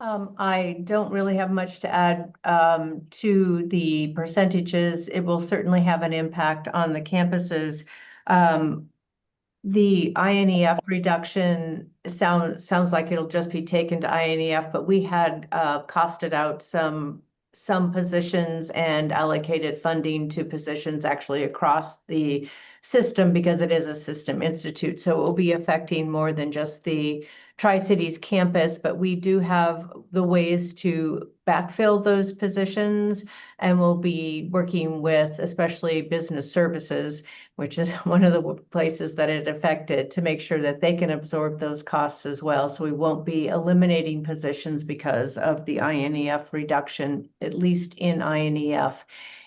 I don't really have much to add to the percentages. It will certainly have an impact on the campuses. The INEF reduction sounds like it'll just be taken to INEF, but we had costed out some positions and allocated funding to positions actually across the system because it is a system institute. So it will be affecting more than just the Tri-Cities campus, but we do have the ways to backfill those positions, and we'll be working with especially business services, which is one of the places that it affected, to make sure that they can absorb those costs as well. So we won't be eliminating positions because of the INEF reduction, at least in INEF.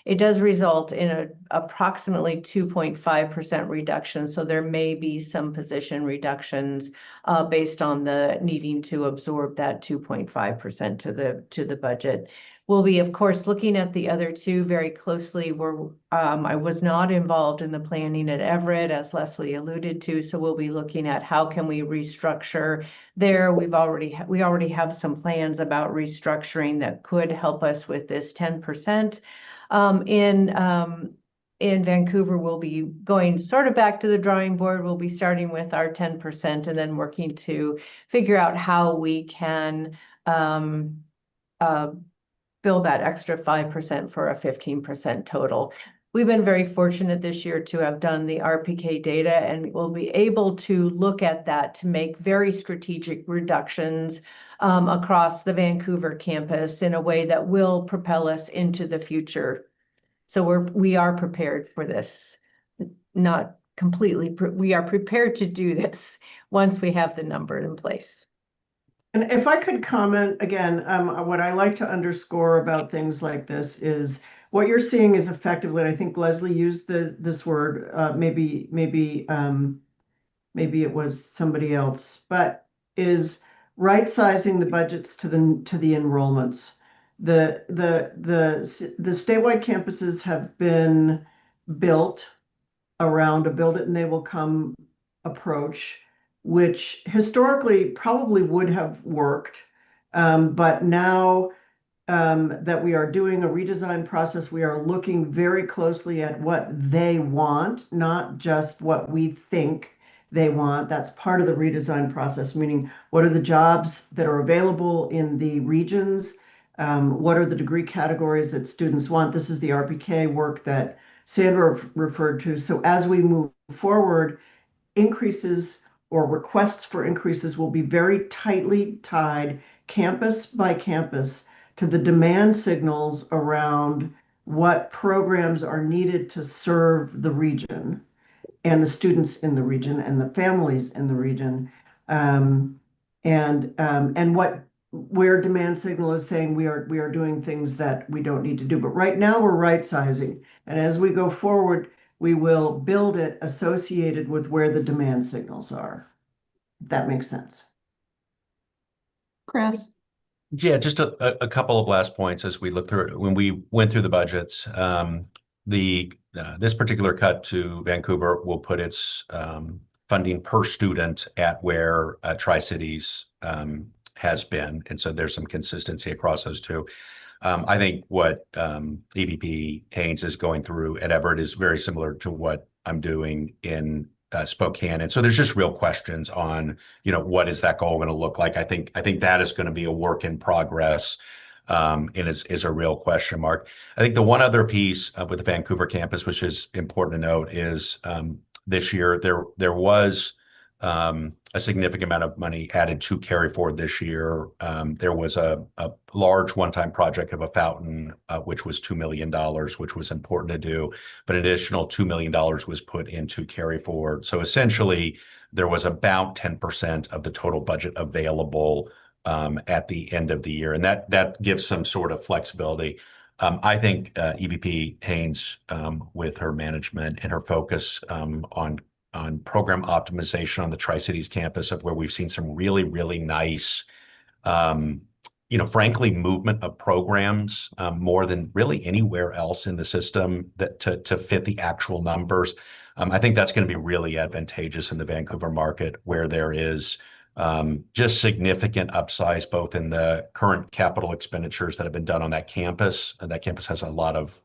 It does result in a approximately 2.5% reduction. So there may be some position reductions based on the needing to absorb that 2.5% to the budget. We'll be, of course, looking at the other two very closely. I was not involved in the planning at Everett, as Leslie alluded to, so we'll be looking at how can we restructure there. We already have some plans about restructuring that could help us with this 10%. In Vancouver, we'll be going sort of back to the drawing board. We'll be starting with our 10% and then working to figure out how we can build that extra 5% for a 15% total. We've been very fortunate this year to have done the RPK data, and we'll be able to look at that to make very strategic reductions across the Vancouver campus in a way that will propel us into the future. So we are prepared for this, not completely, we are prepared to do this once we have the number in place. And if I could comment again, what I like to underscore about things like this is what you're seeing is effectively, and I think Leslie used this word, maybe it was somebody else, but is right sizing the budgets to the enrollments. The statewide campuses have been built around a build it and they will come approach, which historically probably would have worked. But now that we are doing a redesign process, we are looking very closely at what they want, not just what we think they want. That's part of the redesign process, meaning what are the jobs that are available in the regions? What are the degree categories that students want? This is the RPK work that Sandra referred to. So as we move forward, increases or requests for increases will be very tightly tied campus by campus to the demand signals around what programs are needed to serve the region and the students in the region and the families in the region, and where demand signal is saying we are doing things that we don't need to do. But right now we're right sizing, and as we go forward, we will build it associated with where the demand signals are. If that makes sense. Chris? Yeah, just a couple of last points as we look through it. When we went through the budgets, this particular cut to Vancouver will put its funding per student at where Tri-Cities has been. And so there's some consistency across those two. I think what EVP Haynes is going through at Everett is very similar to what I'm doing in Spokane. And so there's just real questions on, what is that goal going to look like? I think that is going to be a work in progress. And is a real question mark. I think the one other piece with the Vancouver campus, which is important to note, is this year there was a significant amount of money added to carry forward this year. There was a large one-time project of a fountain, which was $2 million, which was important to do, but an additional $2 million was put into carry forward. So essentially, there was about 10% of the total budget available at the end of the year. And that gives some sort of flexibility. I think EVP Haynes, with her management and her focus on program optimization on the Tri-Cities campus, where we've seen some really, really nice, frankly, movement of programs more than really anywhere else in the system that to fit the actual numbers. I think that's going to be really advantageous in the Vancouver market, where there is just significant upsize, both in the current capital expenditures that have been done on that campus. And that campus has a lot of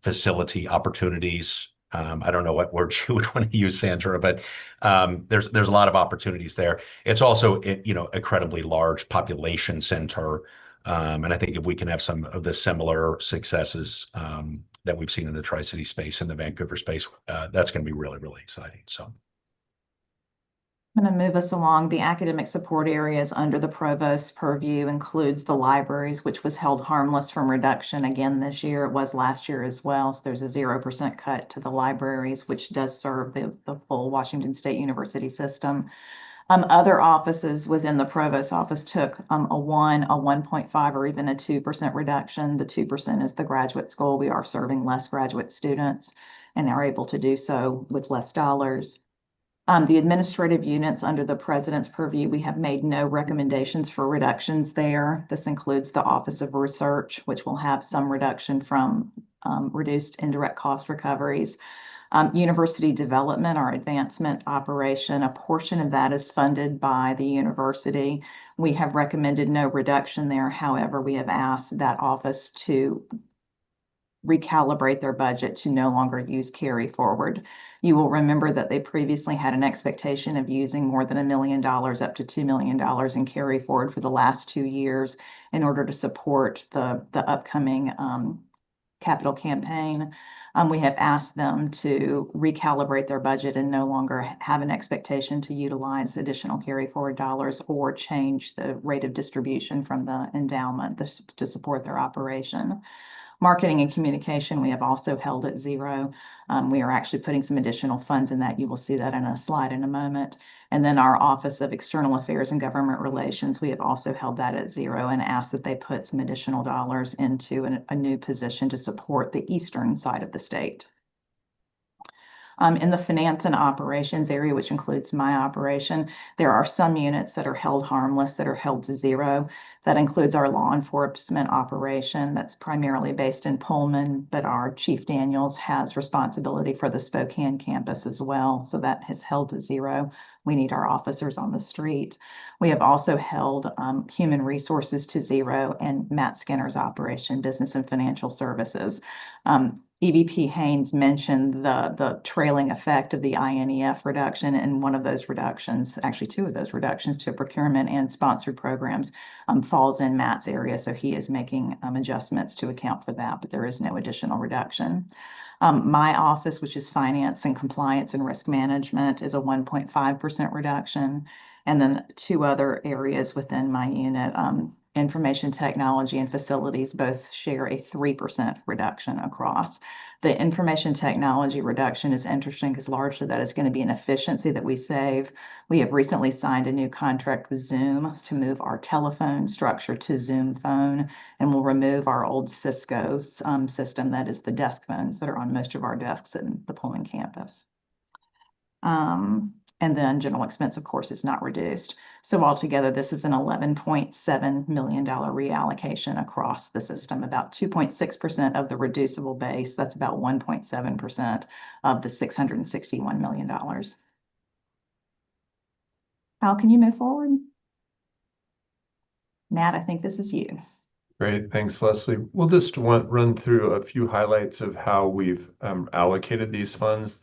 facility opportunities. I don't know what words you would want to use, Sandra, but there's a lot of opportunities there. It's also incredibly large population center, and I think if we can have some of the similar successes that we've seen in the Tri-City space and the Vancouver space. That's going to be really, really exciting. So. I'm going to move us along. The academic support areas under the provost's purview includes the libraries, which was held harmless from reduction again this year. It was last year as well. So there's a 0% cut to the libraries, which does serve the full Washington State University system. Other offices within the provost office took a 1.5, or even a 2% reduction. The 2% is the graduate school. We are serving less graduate students and are able to do so with less dollars. The administrative units under the president's purview, we have made no recommendations for reductions there. This includes the Office of Research, which will have some reduction from reduced indirect cost recoveries. University development, our advancement operation, a portion of that is funded by the university. We have recommended no reduction there. However, we have asked that office to recalibrate their budget to no longer use carry forward. You will remember that they previously had an expectation of using more than $1 million up to $2 million in carry forward for the last 2 years in order to support the upcoming capital campaign. We have asked them to recalibrate their budget and no longer have an expectation to utilize additional carry forward dollars or change the rate of distribution from the endowment to support their operation. Marketing and communication, we have also held at 0. We are actually putting some additional funds in that. You will see that in a slide in a moment. And then our Office of External Affairs and Government Relations, we have also held that at 0 and asked that they put some additional dollars into a new position to support the eastern side of the state. In the finance and operations area, which includes my operation, there are some units that are held harmless, that are held to 0. That includes our law enforcement operation that's primarily based in Pullman, but our Chief Daniels has responsibility for the Spokane campus as well. So that is held to 0. We need our officers on the street. We have also held human resources to 0 and Matt Skinner's operation, business and financial services. EVP Haynes mentioned the trailing effect of the INEF reduction, and one of those reductions, actually 2 of those reductions to procurement and sponsored programs, falls in Matt's area. So he is making adjustments to account for that, but there is no additional reduction. My office, which is finance and compliance and risk management, is a 1.5% reduction. And then 2 other areas within my unit, information technology and facilities, both share a 3% reduction across. The information technology reduction is interesting because largely that is going to be an efficiency that we save. We have recently signed a new contract with Zoom to move our telephone structure to Zoom phone, and we'll remove our old Cisco system that is the desk phones that are on most of our desks in the Pullman campus. And then general expense, of course, is not reduced. So altogether, this is an $11.7 million reallocation across the system, about 2.6% of the reducible base. That's about 1.7% of the $661 million. How can you move forward? Matt, I think this is you. Great, thanks, Leslie. We'll just run through a few highlights of how we've allocated these funds.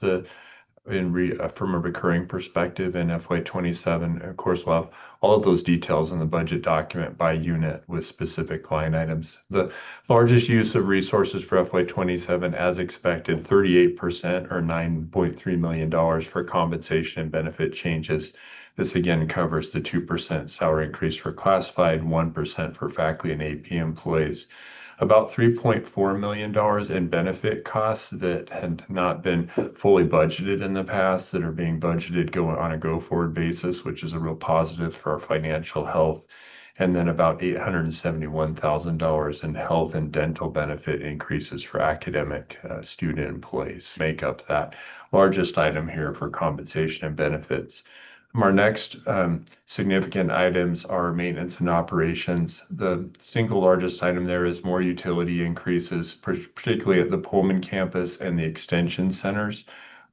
From a recurring perspective in FY27, of course, we'll have all of those details in the budget document by unit with specific line items. The largest use of resources for FY27, as expected, 38% or $9.3 million for compensation and benefit changes. This again covers the 2% salary increase for classified, 1% for faculty and AP employees. About $3.4 million in benefit costs that had not been fully budgeted in the past that are being budgeted on a go-forward basis, which is a real positive for our financial health. And then about $871,000 in health and dental benefit increases for academic student employees make up that largest item here for compensation and benefits. Our next significant items are maintenance and operations. The single largest item there is more utility increases, particularly at the Pullman campus, and the extension centers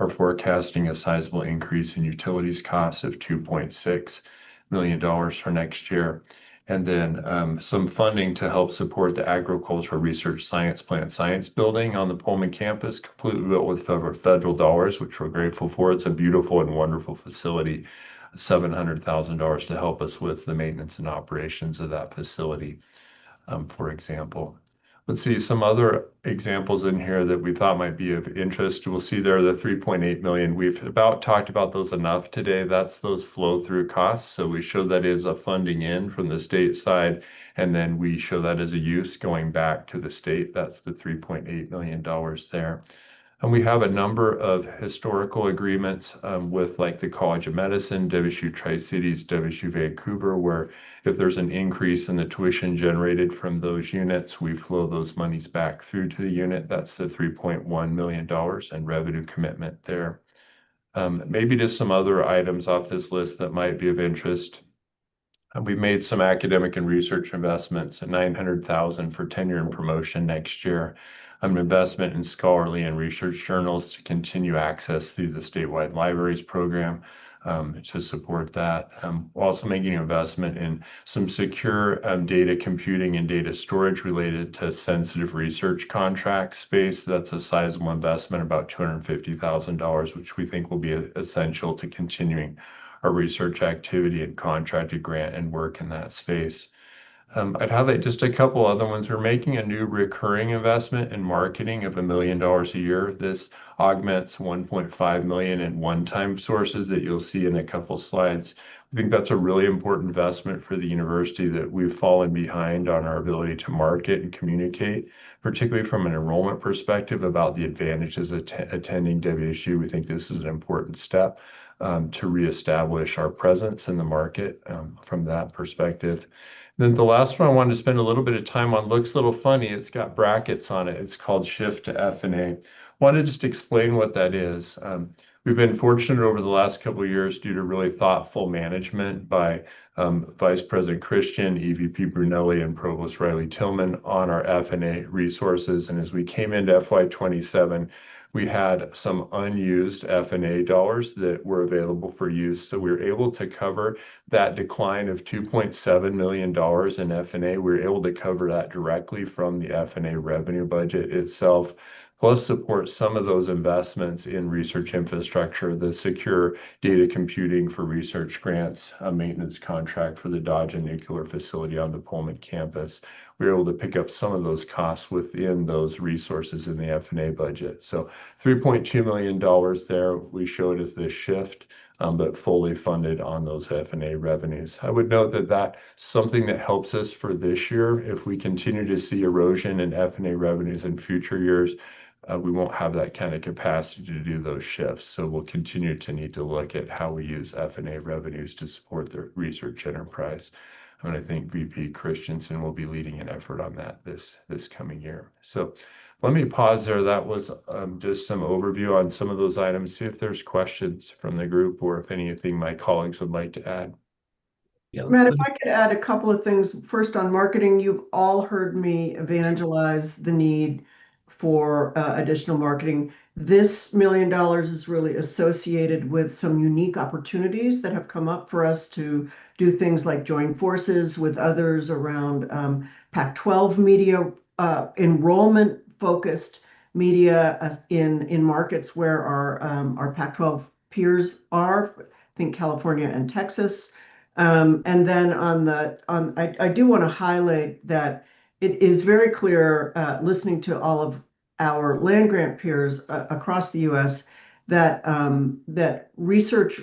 are forecasting a sizable increase in utilities costs of $2.6 million for next year. And then some funding to help support the Agricultural Research Science Plant Science Building on the Pullman campus, completely built with federal dollars, which we're grateful for. It's a beautiful and wonderful facility. $700,000 to help us with the maintenance and operations of that facility, for example. Let's see some other examples in here that we thought might be of interest. We'll see there the 3.8 million. We've talked about those enough today. That's those flow through costs. So we show that as a funding in from the state side, and then we show that as a use going back to the state. That's the $3.8 million there. And we have a number of historical agreements with like the College of Medicine, WSU Tri-Cities, WSU Vancouver, where if there's an increase in the tuition generated from those units, we flow those monies back through to the unit. That's the $3.1 million in revenue commitment there. Maybe just some other items off this list that might be of interest. We made some academic and research investments at $900,000 for tenure and promotion next year. An investment in scholarly and research journals to continue access through the statewide libraries program to support that. We're also making an investment in some secure data computing and data storage related to sensitive research contract space. That's a sizable investment, about $250,000, which we think will be essential to continuing our research activity and contracted grant and work in that space. I'd highlight just a couple other ones. We're making a new recurring investment in marketing of $1 million a year. This augments 1.5 million in one-time sources that you'll see in a couple slides. I think that's a really important investment for the university that we've fallen behind on our ability to market and communicate, particularly from an enrollment perspective about the advantages of attending WSU. We think this is an important step to reestablish our presence in the market from that perspective. Then the last one I wanted to spend a little bit of time on looks a little funny. It's got brackets on it. It's called Shift to F&A. Want to just explain what that is. We've been fortunate over the last couple of years due to really thoughtful management by Vice President Christian, EVP Brunelli, and Provost Riley Tillman on our F&A resources. And as we came into FY27, we had some unused F&A dollars that were available for use. So we were able to cover that decline of $2.7 million in F&A. We were able to cover that directly from the F&A revenue budget itself, plus support some of those investments in research infrastructure, the secure data computing for research grants, a maintenance contract for the Dodge nuclear facility on the Pullman campus. We were able to pick up some of those costs within those resources in the F&A budget. So $3.2 million there we showed as this shift, but fully funded on those F&A revenues. I would note that that's something that helps us for this year. If we continue to see erosion in F&A revenues in future years, we won't have that kind of capacity to do those shifts. So we'll continue to need to look at how we use F&A revenues to support the research enterprise. And I think VP Christensen will be leading an effort on that this coming year. So let me pause there. That was just some overview on some of those items. See if there's questions from the group or if anything my colleagues would like to add. Yeah, Matt, if I could add a couple of things. First, on marketing, you've all heard me evangelize the need for additional marketing. This $1 million is really associated with some unique opportunities that have come up for us to do things like join forces with others around Pac-12 media, enrollment-focused media in markets where our Pac-12 peers are. I think California and Texas. And then I do want to highlight that it is very clear, listening to all of our land grant peers across the U.S., that that research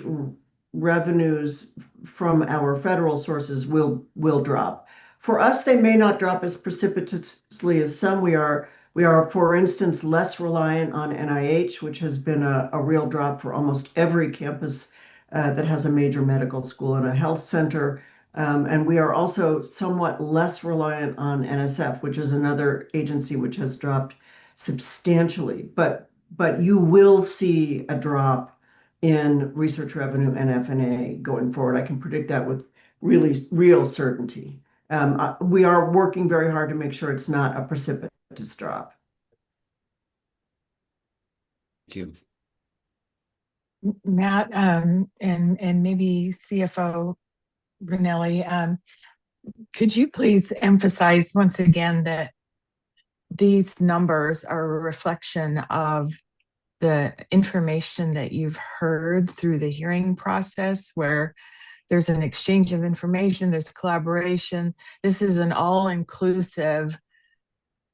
revenues from our federal sources will drop. For us, they may not drop as precipitously as some. We are, for instance, less reliant on NIH, which has been a real drop for almost every campus that has a major medical school and a health center. And we are also somewhat less reliant on NSF, which is another agency which has dropped substantially. But you will see a drop in research revenue and F&A going forward. I can predict that with real certainty. We are working very hard to make sure it's not a precipitous drop. Thank you. Matt, and maybe CFO Brunelli, could you please emphasize once again that these numbers are a reflection of the information that you've heard through the hearing process, where there's an exchange of information, there's collaboration. This is an all-inclusive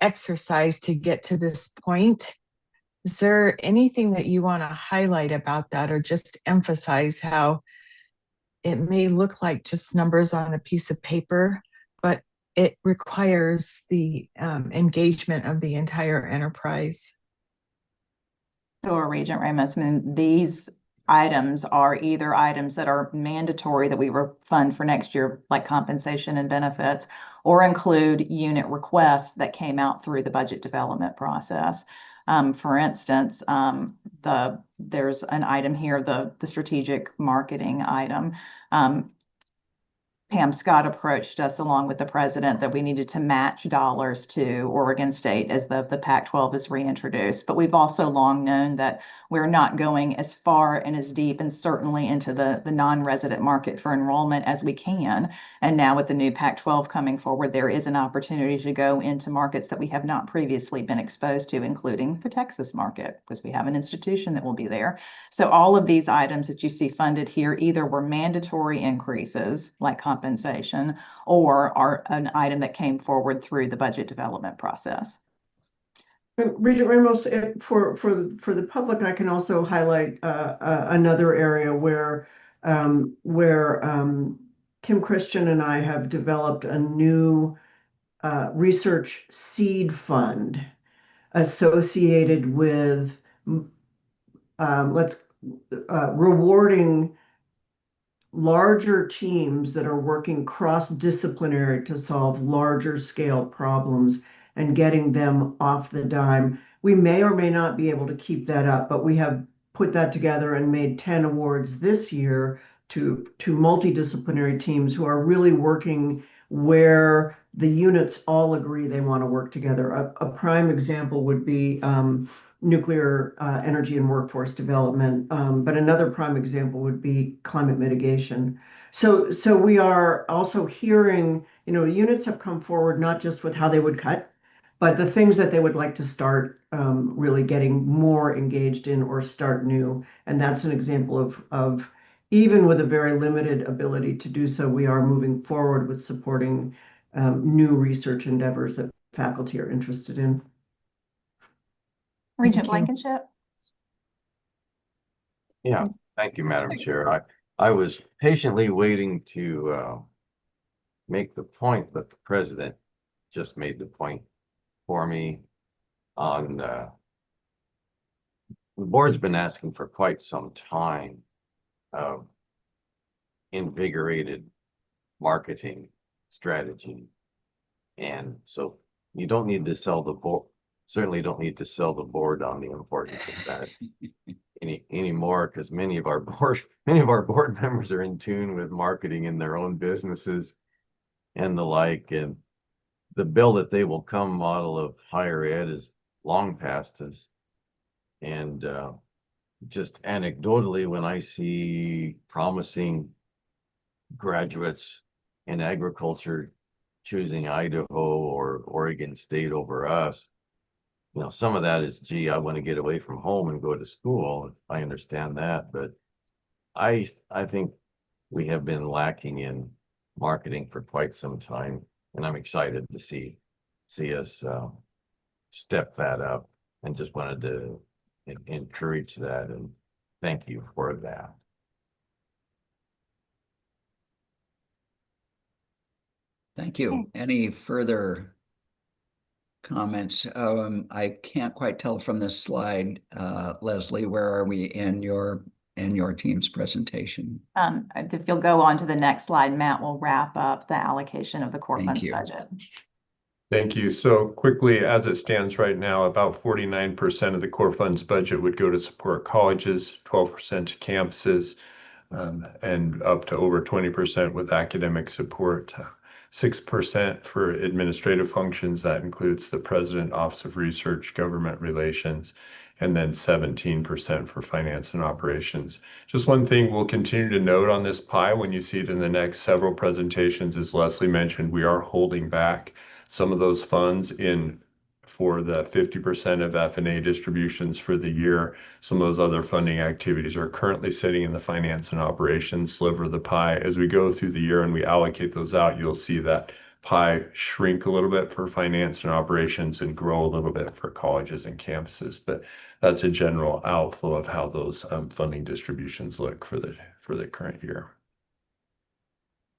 exercise to get to this point. Is there anything that you want to highlight about that, or just emphasize how it may look like just numbers on a piece of paper, but it requires the engagement of the entire enterprise? Sure, Regent Ramos. I mean, these items are either items that are mandatory that we fund for next year, like compensation and benefits, or include unit requests that came out through the budget development process. For instance, there's an item here, the strategic marketing item. Pam Scott approached us along with the president that we needed to match dollars to Oregon State as the Pac-12 is reintroduced. But we've also long known that we're not going as far and as deep and certainly into the non-resident market for enrollment as we can. And now with the new Pac-12 coming forward, there is an opportunity to go into markets that we have not previously been exposed to, including the Texas market, because we have an institution that will be there. So all of these items that you see funded here either were mandatory increases like compensation or are an item that came forward through the budget development process. Regent Ramos, for the public, I can also highlight another area where Kim Christian and I have developed a new research seed fund associated with rewarding larger teams that are working cross-disciplinary to solve larger scale problems and getting them off the dime. We may or may not be able to keep that up, but we have put that together and made 10 awards this year to multidisciplinary teams who are really working where the units all agree they want to work together. A prime example would be nuclear energy and workforce development, but another prime example would be climate mitigation. So we are also hearing, units have come forward not just with how they would cut, but the things that they would like to start really getting more engaged in or start new. And that's an example of even with a very limited ability to do so, we are moving forward with supporting new research endeavors that faculty are interested in. Regent Blankenship? Yeah, thank you, Madam Chair. I was patiently waiting to make the point, but the president just made the point for me on the board's been asking for quite some time of invigorated marketing strategy. And so you don't need to sell the board, certainly don't need to sell the board on the importance of that anymore, because many of our board members are in tune with marketing in their own businesses and the like. And the bill that they will come model of higher ed is long past us. And just anecdotally, when I see promising graduates in agriculture choosing Idaho or Oregon State over us, some of that is, gee, I want to get away from home and go to school. I understand that, but I think we have been lacking in marketing for quite some time, and I'm excited to see us step that up, and just wanted to encourage that and thank you for that. Thank you. Any further comments? I can't quite tell from this slide, Leslie, where are we in your team's presentation? If you'll go on to the next slide, Matt will wrap up the allocation of the core funds budget. Thank you. So quickly, as it stands right now, about 49% of the core funds budget would go to support colleges, 12% to campuses, and up to over 20% with academic support. 6% for administrative functions. That includes the President, Office of Research, Government Relations, and then 17% for finance and operations. Just one thing we'll continue to note on this pie when you see it in the next several presentations, as Leslie mentioned, we are holding back some of those funds for the 50% of F&A distributions for the year. Some of those other funding activities are currently sitting in the finance and operations sliver of the pie. As we go through the year and we allocate those out, you'll see that pie shrink a little bit for finance and operations and grow a little bit for colleges and campuses. But that's a general outflow of how those funding distributions look for the current year.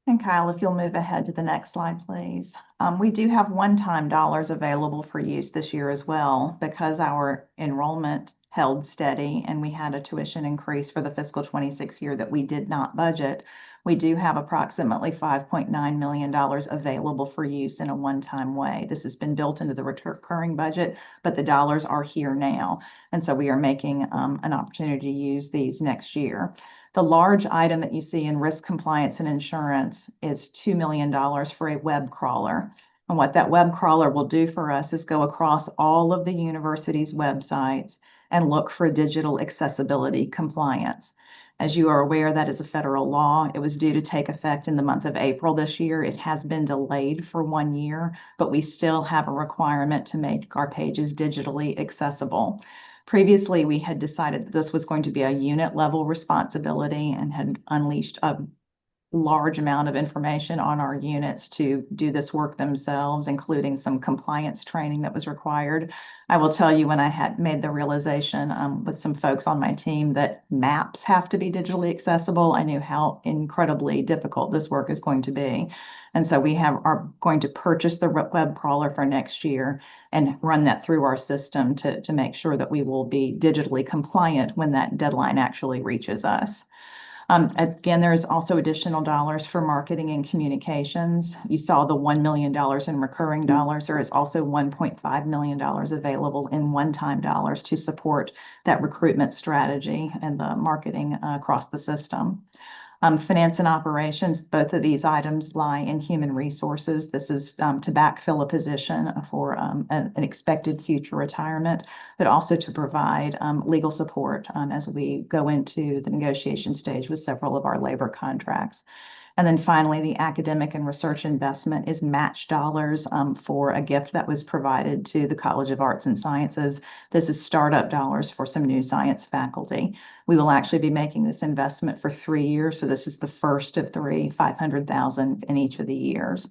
And Kyle, if you'll move ahead to the next slide, please. We do have one-time dollars available for use this year as well, because our enrollment held steady and we had a tuition increase for the fiscal 26 year that we did not budget. We do have approximately $5.9 million available for use in a one-time way. This has been built into the recurring budget, but the dollars are here now. And so we are making an opportunity to use these next year. The large item that you see in risk compliance and insurance is $2 million for a web crawler. And what that web crawler will do for us is go across all of the university's websites and look for digital accessibility compliance. As you are aware, that is a federal law. It was due to take effect in the month of April this year. It has been delayed for 1 year, but we still have a requirement to make our pages digitally accessible. Previously, we had decided that this was going to be a unit level responsibility and had unleashed a large amount of information on our units to do this work themselves, including some compliance training that was required. I will tell you, when I had made the realization with some folks on my team that maps have to be digitally accessible, I knew how incredibly difficult this work is going to be. And so we are going to purchase the web crawler for next year and run that through our system to make sure that we will be digitally compliant when that deadline actually reaches us. Again, there's also additional dollars for marketing and communications. You saw the $1 million in recurring dollars. There is also $1.5 million available in one-time dollars to support that recruitment strategy and the marketing across the system. Finance and operations, both of these items lie in human resources. This is to backfill a position for an expected future retirement, but also to provide legal support as we go into the negotiation stage with several of our labor contracts. And then finally, the academic and research investment is match dollars for a gift that was provided to the College of Arts and Sciences. This is startup dollars for some new science faculty. We will actually be making this investment for 3 years. So this is the first of three, 500,000 in each of the years.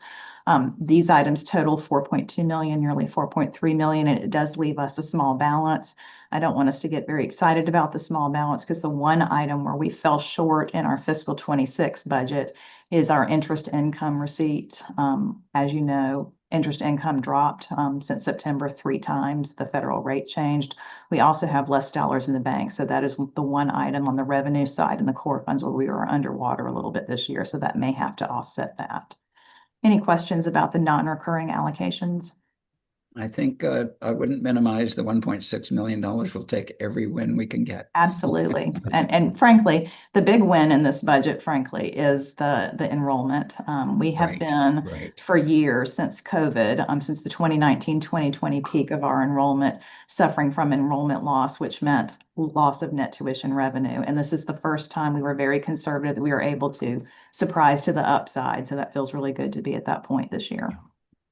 These items total 4.2 million, nearly 4.3 million, and it does leave us a small balance. I don't want us to get very excited about the small balance, because the one item where we fell short in our fiscal 26 budget is our interest income receipt. As you know, interest income dropped since September 3 times. The federal rate changed. We also have less dollars in the bank. So that is the one item on the revenue side in the core funds where we were underwater a little bit this year. So that may have to offset that. Any questions about the non-recurring allocations? I think I wouldn't minimize the $1.6 million. We'll take every win we can get. Absolutely. And frankly, the big win in this budget, frankly, is the enrollment. We have been for years since COVID, since the 2019-2020 peak of our enrollment, suffering from enrollment loss, which meant loss of net tuition revenue. And this is the first time we were very conservative that we were able to surprise to the upside. So that feels really good to be at that point this year.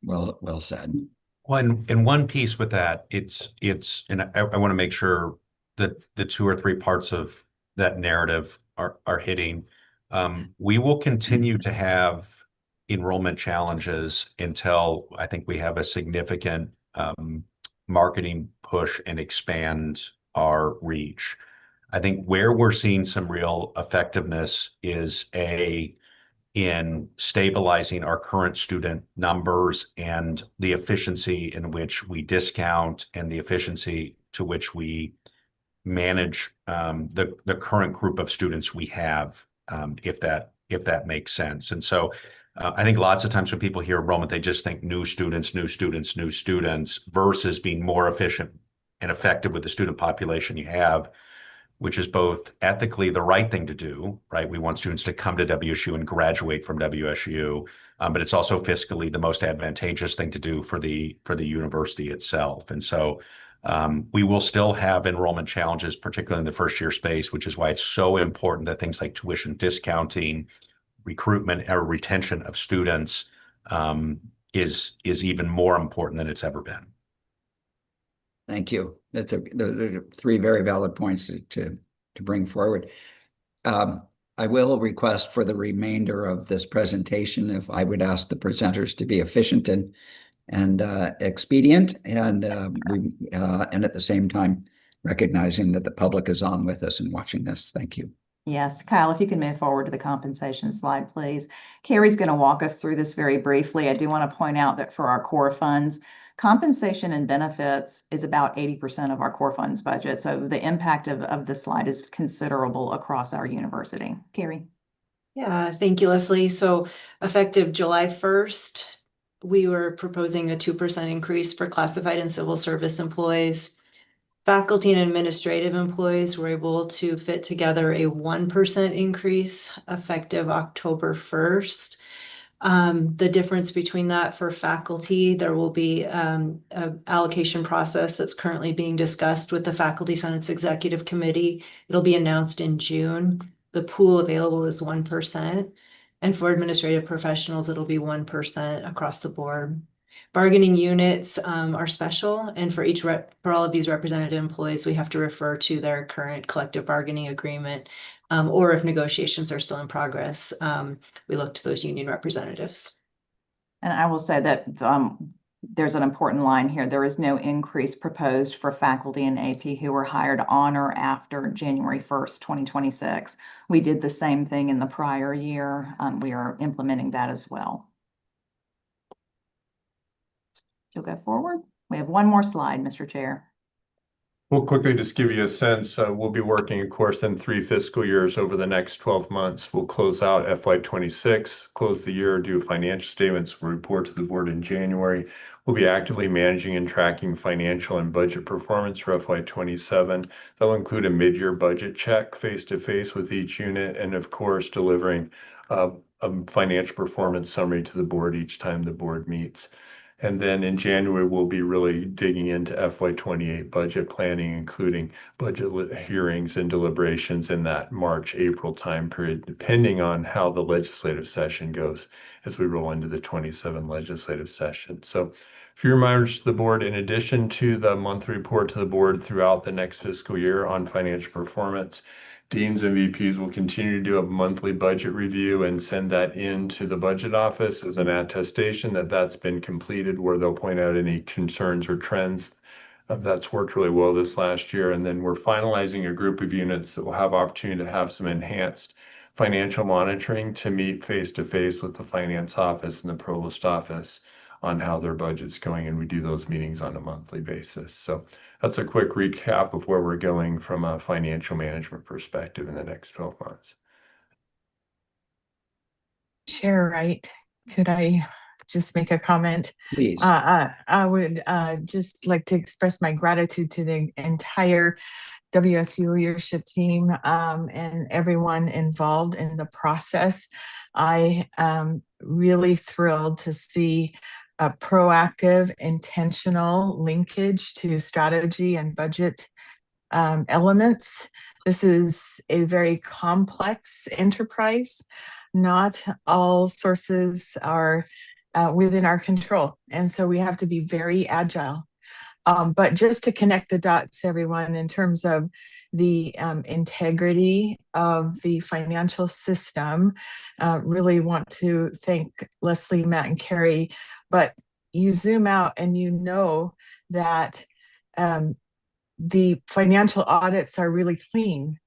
Well said. One piece with that, and I want to make sure that the 2 or 3 parts of that narrative are hitting. We will continue to have enrollment challenges until I think we have a significant marketing push and expand our reach. I think where we're seeing some real effectiveness is in stabilizing our current student numbers and the efficiency in which we discount and the efficiency to which we manage the current group of students we have, if that makes sense. And so I think lots of times when people hear enrollment, they just think new students, versus being more efficient and effective with the student population you have, which is both ethically the right thing to do, right? We want students to come to WSU and graduate from WSU, but it's also fiscally the most advantageous thing to do for the university itself. And so we will still have enrollment challenges, particularly in the first year space, which is why it's so important that things like tuition discounting, recruitment or retention of students is even more important than it's ever been. Thank you. Those are 3 very valid points to bring forward. I I will request for the remainder of this presentation, if I would ask the presenters to be efficient and expedient, and and at the same time recognizing that the public is on with us and watching this. Thank you. Yes, Kyle, if you can move forward to the compensation slide, please. Carrie's going to walk us through this very briefly. I do want to point out that for our core funds, compensation and benefits is about 80% of our core funds budget. So the impact of this slide is considerable across our university. Carrie. Yeah, thank you, Leslie. So effective July 1st, we were proposing a 2% increase for classified and civil service employees. Faculty and administrative employees were able to fit together a 1% increase effective October 1st. The difference between that for faculty, there will be an allocation process that's currently being discussed with the Faculty Senate's Executive Committee. It'll be announced in June. The pool available is 1%. And for administrative professionals, it'll be 1% across the board. Bargaining units are special, and for all of these represented employees, we have to refer to their current collective bargaining agreement, or if negotiations are still in progress, we look to those union representatives. And I will say that there's an important line here. There is no increase proposed for faculty and AP who were hired on or after January 1st, 2026. We did the same thing in the prior year. We are implementing that as well. You'll go forward. We have one more slide, Mr. Chair. We'll quickly just give you a sense. We'll be working, of course, in 3 fiscal years over the next 12 months. We'll close out FY26, close the year, do financial statements, report to the board in January. We'll be actively managing and tracking financial and budget performance for FY27. That'll include a mid-year budget check face-to-face with each unit, and of course, delivering a financial performance summary to the board each time the board meets. And then in January, we'll be really digging into FY28 budget planning, including budget hearings and deliberations in that March, April time period, depending on how the legislative session goes as we roll into the 27 legislative session. So a few reminders to the board, in addition to the monthly report to the board throughout the next fiscal year on financial performance, Deans and VPs will continue to do a monthly budget review and send that into the budget office as an attestation that that's been completed, where they'll point out any concerns or trends. That's worked really well this last year. And then we're finalizing a group of units that will have opportunity to have some enhanced financial monitoring to meet face-to-face with the finance office and the provost office on how their budget's going, and we do those meetings on a monthly basis. So that's a quick recap of where we're going from a financial management perspective in the next 12 months. Chair Wright, could I just make a comment? Please. I would just like to express my gratitude to the entire WSU leadership team and everyone involved in the process. I am really thrilled to see a proactive, intentional linkage to strategy and budget elements. This is a very complex enterprise. Not all sources are within our control, and so we have to be very agile. But just to connect the dots, everyone, in terms of the integrity of the financial system, really want to thank Leslie, Matt, and Carrie. But you zoom out and you know that the financial audits are really clean.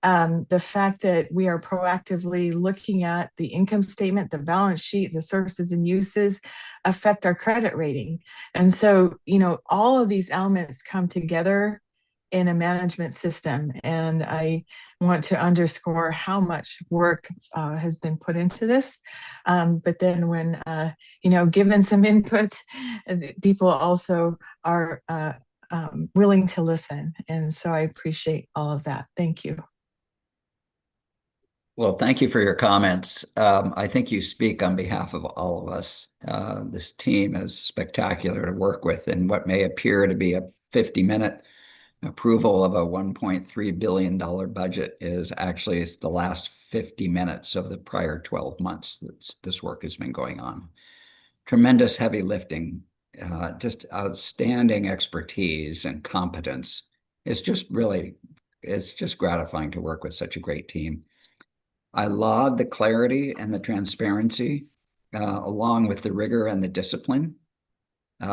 The fact that we are proactively looking at the income statement, the balance sheet, the sources and uses affect our credit rating. And so, you know, all of these elements come together in a management system. And I want to underscore how much work has been put into this. But then when, you know, given some input, people also are willing to listen. And so I appreciate all of that. Thank you. Well, thank you for your comments. I think you speak on behalf of all of us. This team is spectacular to work with, and what may appear to be a 50-minute approval of a $1.3 billion budget is actually the last 50 minutes of the prior 12 months that this work has been going on. Tremendous heavy lifting, just outstanding expertise and competence. It's just gratifying to work with such a great team. I laud the clarity and the transparency, along with the rigor and the discipline. The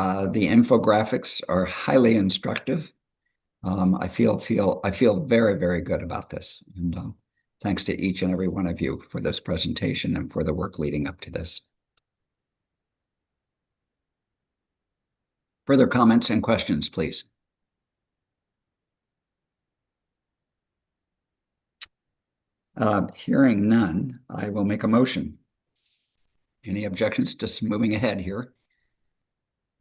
infographics are highly instructive. I feel very, very good about this. And thanks to each and every one of you for this presentation and for the work leading up to this. Further comments and questions, please. Hearing none, I will make a motion. Any objections? Just moving ahead here.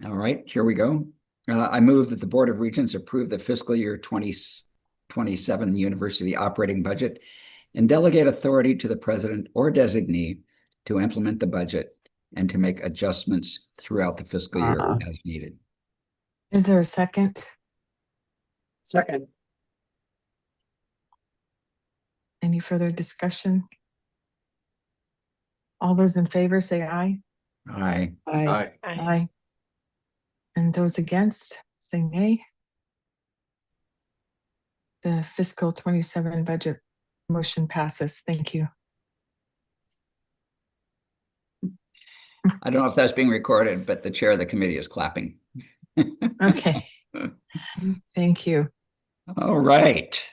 All right, here we go. I move that the Board of Regents approve the fiscal year 2027 university operating budget and delegate authority to the president or designee to implement the budget and to make adjustments throughout the fiscal year as needed. Is there a second? Second. Any further discussion? All those in favor say aye. Aye. Aye. Aye. And those against say nay. The fiscal 27 budget motion passes. Thank you. I don't know if that's being recorded, but the chair of the committee is clapping. Okay. Thank you. All right.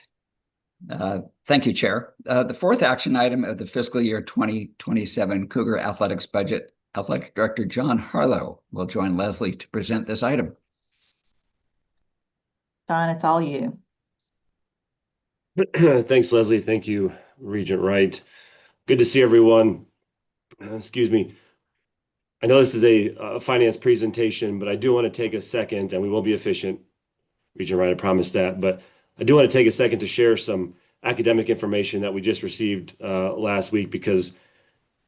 Thank you, Chair. The fourth action item of the fiscal year 2027 Cougar Athletics budget, Athletic Director John Harlow will join Leslie to present this item. John, it's all you. Thanks, Leslie. Thank you, Regent Wright. Good to see everyone. Excuse me. I know this is a finance presentation, but I do want to take a second, and we will be efficient, Regent Wright, I promise that. But I do want to take a second to share some academic information that we just received last week, because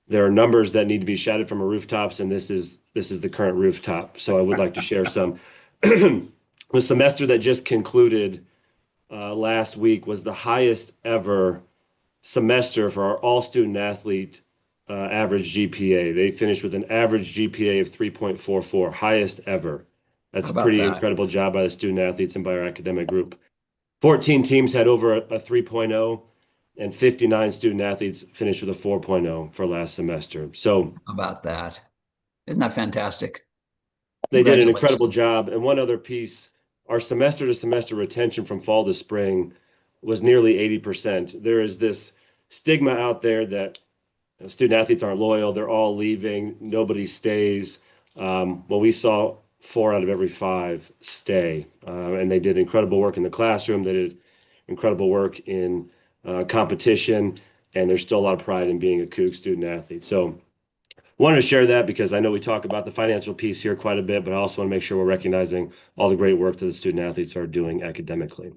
there are numbers that need to be shouted from our rooftops, and this is the current rooftop. So I would like to share some. The semester that just concluded last week was the highest ever semester for our all-student athlete average GPA. They finished with an average GPA of 3.44, highest ever. That's a pretty incredible job by the student athletes and by our academic group. 14 teams had over a 3.0, and 59 student athletes finished with a 4.0 for last semester. So how about that? Isn't that fantastic? They did an incredible job. And one other piece, our semester to semester retention from fall to spring was nearly 80%. There is this stigma out there that student athletes aren't loyal, they're all leaving, nobody stays. Well, we saw 4 out of every 5 stay, and they did incredible work in the classroom. They did incredible work in competition, and there's still a lot of pride in being a Coug student athlete. So wanted to share that because I know we talk about the financial piece here quite a bit, but I also want to make sure we're recognizing all the great work that the student athletes are doing academically.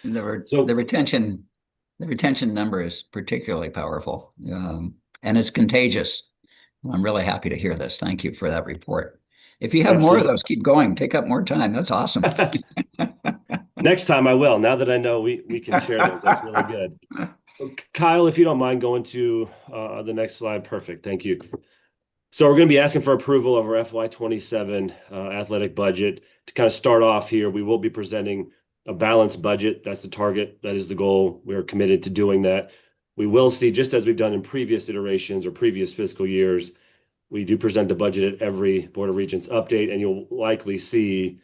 The retention number is particularly powerful, and it's contagious. I'm really happy to hear this. Thank you for that report. If you have more of those, keep going. Take up more time. That's awesome. Next time I will. Now that I know we can share those, that's really good. Kyle, if you don't mind going to the next slide. Perfect. Thank you. So we're going to be asking for approval of our FY27 athletic budget. To kind of start off here, we will be presenting a balanced budget. That's the target. That is the goal. We are committed to doing that. We will see, just as we've done in previous iterations or previous fiscal years, we do present the budget at every Board of Regents update, and you'll likely see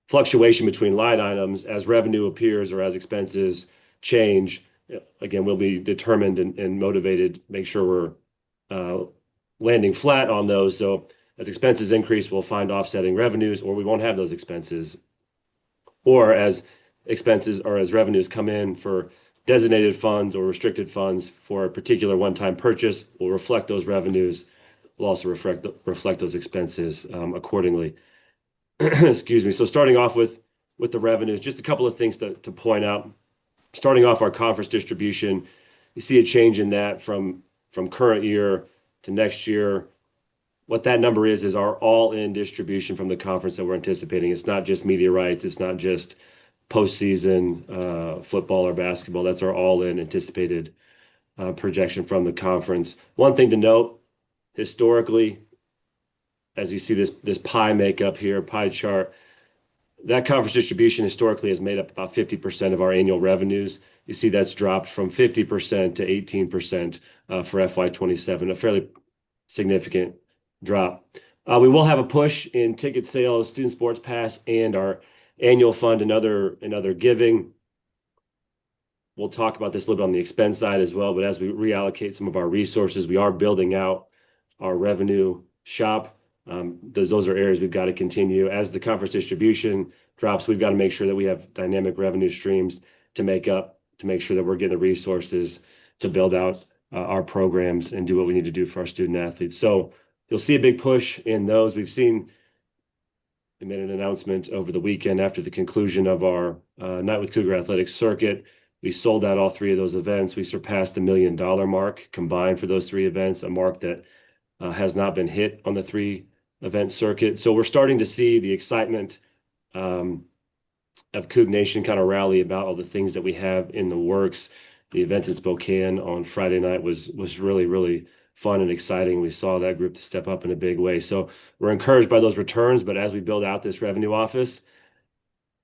fluctuation between line items as revenue appears or as expenses change. Again, we'll be determined and motivated, make sure we're landing flat on those. So as expenses increase, we'll find offsetting revenues, or we won't have those expenses. Or as expenses or as revenues come in for designated funds or restricted funds for a particular one-time purchase, we'll reflect those revenues. We'll also reflect those expenses accordingly. Excuse me. So starting off with the revenues, just a couple of things to point out. Starting off our conference distribution, you see a change in that from current year to next year. What that number is our all-in distribution from the conference that we're anticipating. It's not just media rights. It's not just postseason football or basketball. That's our all-in anticipated projection from the conference. One thing to note, historically, as you see this pie makeup here, pie chart, that conference distribution historically has made up about 50% of our annual revenues. you see that's dropped from 50% to 18% for FY27, a fairly significant drop. We will have a push in ticket sales, student sports pass, and our annual fund and other giving. We'll talk about this a little bit on the expense side as well, but as we reallocate some of our resources, we are building out our revenue shop. Those are areas we've got to continue. As the conference distribution drops, we've got to make sure that we have dynamic revenue streams to make sure that we're getting the resources to build out our programs and do what we need to do for our student athletes. So you'll see a big push in those. We made an announcement over the weekend after the conclusion of our Night with Cougar Athletics circuit. We sold out all 3 of those events. We surpassed the $1 million mark combined for those 3 events, a mark that has not been hit on the 3-event circuit. So we're starting to see the excitement of Coug Nation kind of rally about all the things that we have in the works. The event in Spokane on Friday night was really, really fun and exciting. We saw that group step up in a big way. So we're encouraged by those returns, but as we build out this revenue office,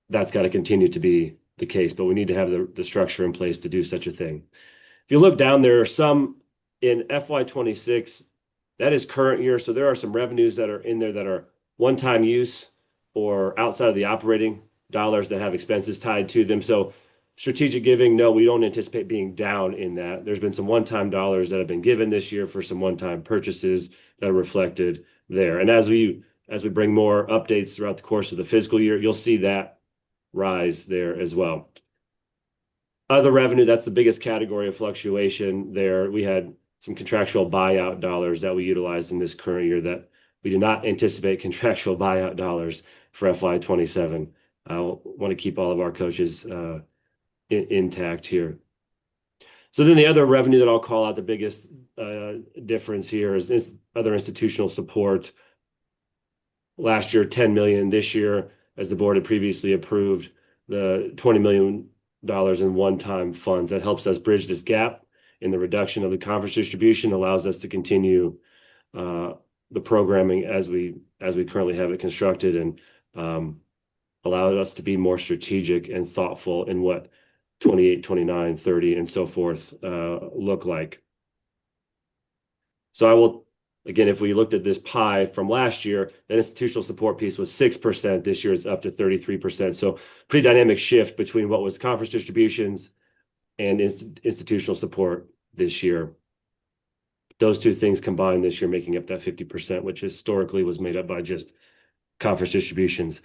that's got to continue to be the case, but we need to have the structure in place to do such a thing. If you look down, there are some in FY26, that is current year. So there are some revenues that are in there that are one-time use or outside of the operating dollars that have expenses tied to them. So strategic giving, no, we don't anticipate being down in that. There's been some one-time dollars that have been given this year for some one-time purchases that are reflected there. And as we bring more updates throughout the course of the fiscal year, you'll see that rise there as well. Other revenue, that's the biggest category of fluctuation there. We had some contractual buyout dollars that we utilized in this current year that we do not anticipate contractual buyout dollars for FY27. I want to keep all of our coaches intact here. So then the other revenue that I'll call out, the biggest difference here is other institutional support. Last year, $10 million. This year, as the board had previously approved, the $20 million in one-time funds. That helps us bridge this gap in the reduction of the conference distribution, allows us to continue the programming as we currently have it constructed, and allows us to be more strategic and thoughtful in what 28, 29, 30, and so forth look like. So I will, again, if we looked at this pie from last year, that institutional support piece was 6%. This year it's up to 33%. So pretty dynamic shift between what was conference distributions and institutional support this year. Those 2 things combined this year making up that 50%, which historically was made up by just conference distributions.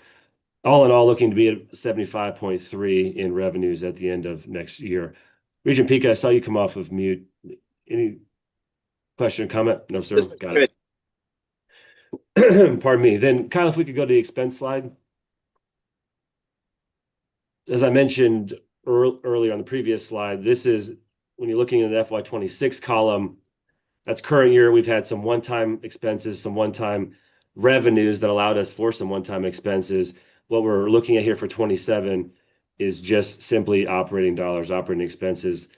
All in all, looking to be at 75.3 in revenues at the end of next year. Regent Pika, I saw you come off of mute. Any question or comment? No, sir. Got it. Pardon me. Then, Kyle, if we could go to the expense slide. As I mentioned earlier on the previous slide, this is when you're looking at the FY26 column, that's current year. We've had some one-time expenses, some one-time revenues that allowed us for some one-time expenses. What we're looking at here for 27 is just simply operating dollars, operating expenses.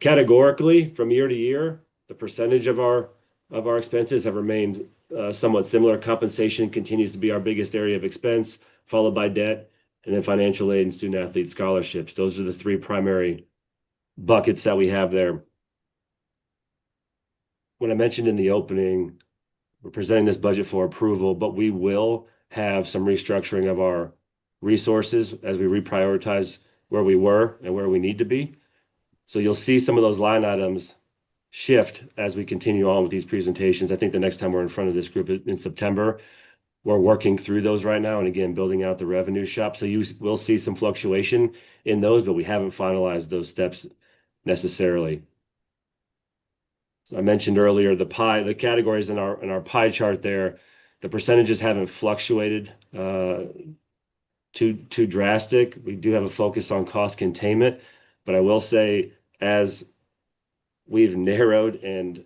Categorically, from year to year, the percentage of our expenses have remained somewhat similar. Compensation continues to be our biggest area of expense, followed by debt, and then financial aid and student athlete scholarships. Those are the 3 primary buckets that we have there. When I mentioned in the opening, we're presenting this budget for approval, but we will have some restructuring of our resources as we reprioritize where we were and where we need to be. So you'll see some of those line items shift as we continue on with these presentations. I think the next time we're in front of this group in September, we're working through those right now and again building out the revenue shop. So you will see some fluctuation in those, but we haven't finalized those steps necessarily. So I mentioned earlier the categories in our pie chart there. The percentages haven't fluctuated too drastic. We do have a focus on cost containment, but I will say as we've narrowed and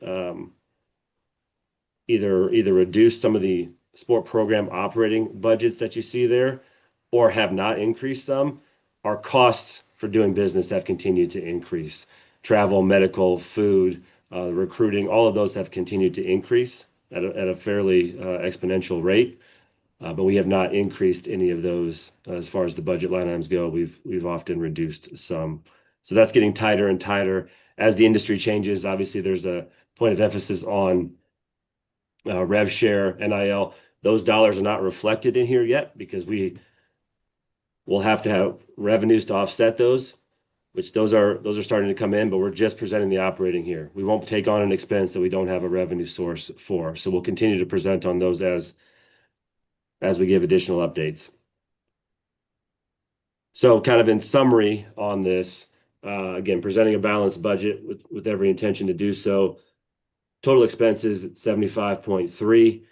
either reduced some of the sport program operating budgets that you see there or have not increased them, our costs for doing business have continued to increase. Travel, medical, food, recruiting, all of those have continued to increase at a fairly exponential rate. But we have not increased any of those as far as the budget line items go. We've often reduced some. So that's getting tighter and tighter as the industry changes. Obviously, there's a point of emphasis on rev share, NIL. Those dollars are not reflected in here yet because we will have to have revenues to offset those, which those are starting to come in, but we're just presenting the operating here. We won't take on an expense that we don't have a revenue source for. So we'll continue to present on those as we give additional updates. So kind of in summary on this, again, presenting a balanced budget with every intention to do so. Total expenses at 75.3,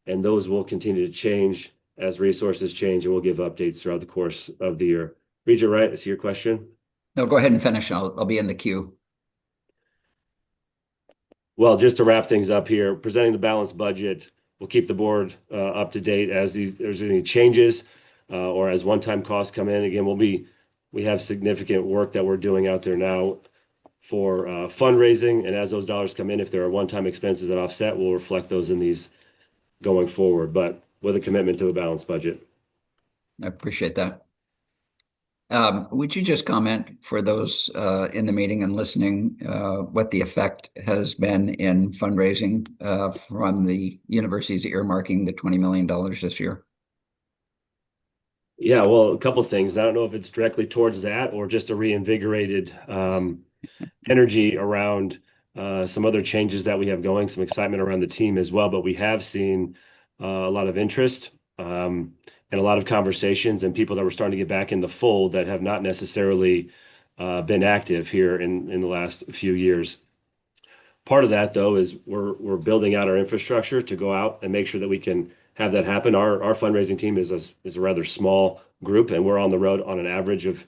and those will continue to change as resources change, and we'll give updates throughout the course of the year. Regent Wright, I see your question. No, go ahead and finish. I'll be in the queue. Well, just to wrap things up here, presenting the balanced budget, we'll keep the board up to date as there's any changes or as one-time costs come in. Again, we have significant work that we're doing out there now for fundraising, and as those dollars come in, if there are one-time expenses that offset, we'll reflect those in these going forward, but with a commitment to a balanced budget. I appreciate that. Would you just comment for those in the meeting and listening what the effect has been in fundraising from the universities earmarking the $20 million this year? Yeah, well, a couple of things. I don't know if it's directly towards that or just a reinvigorated energy around some other changes that we have going, some excitement around the team as well. But we have seen a lot of interest and a lot of conversations and people that were starting to get back in the fold that have not necessarily been active here in the last few years. Part of that, though, is we're building out our infrastructure to go out and make sure that we can have that happen. Our fundraising team is a rather small group, and we're on the road on an average of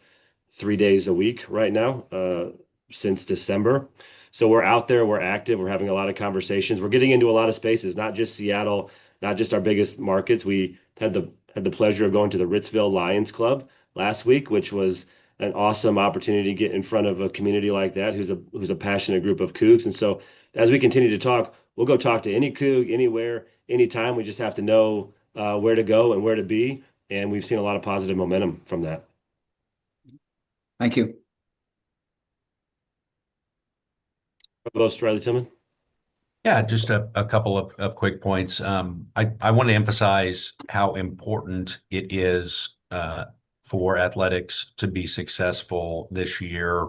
3 days a week right now since December. So we're out there, we're active, we're having a lot of conversations. We're getting into a lot of spaces, not just Seattle, not just our biggest markets. We had the pleasure of going to the Ritzville Lions Club last week, which was an awesome opportunity to get in front of a community like that who's a passionate group of Cougs. And so as we continue to talk, we'll go talk to any Coug, anywhere, anytime. We just have to know where to go and where to be. And we've seen a lot of positive momentum from that. Thank you. Provost Riley Tillman. Yeah, just a couple of quick points. I want to emphasize how important it is for athletics to be successful this year,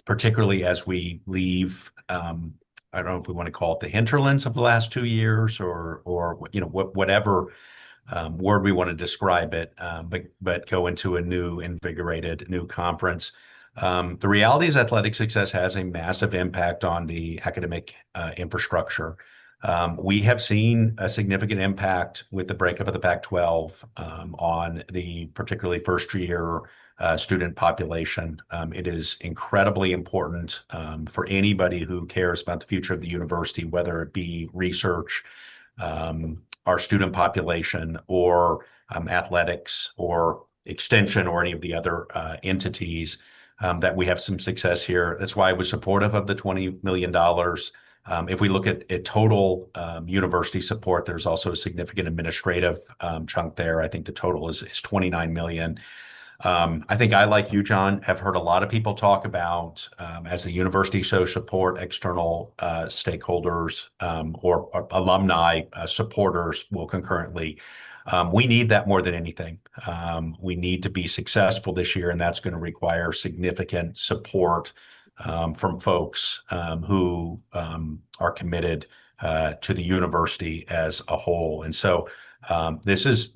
particularly as we leave. I don't know if we want to call it the hinterlands of the last 2 years or whatever word we want to describe it, but go into a new invigorated new conference. The reality is athletic success has a massive impact on the academic infrastructure. We have seen a significant impact with the breakup of the Pac-12 on the particularly first-year student population. It is incredibly important for anybody who cares about the future of the university, whether it be research, our student population, or athletics, or extension, or any of the other entities, that we have some success here. That's why I was supportive of the $20 million. If we look at total university support, there's also a significant administrative chunk there. I think the total is $29 million. I think I, like you, John, have heard a lot of people talk about as the university shows support, external stakeholders or alumni supporters will concurrently. We need that more than anything. We need to be successful this year, and that's going to require significant support from folks who are committed to the university as a whole. And so this is,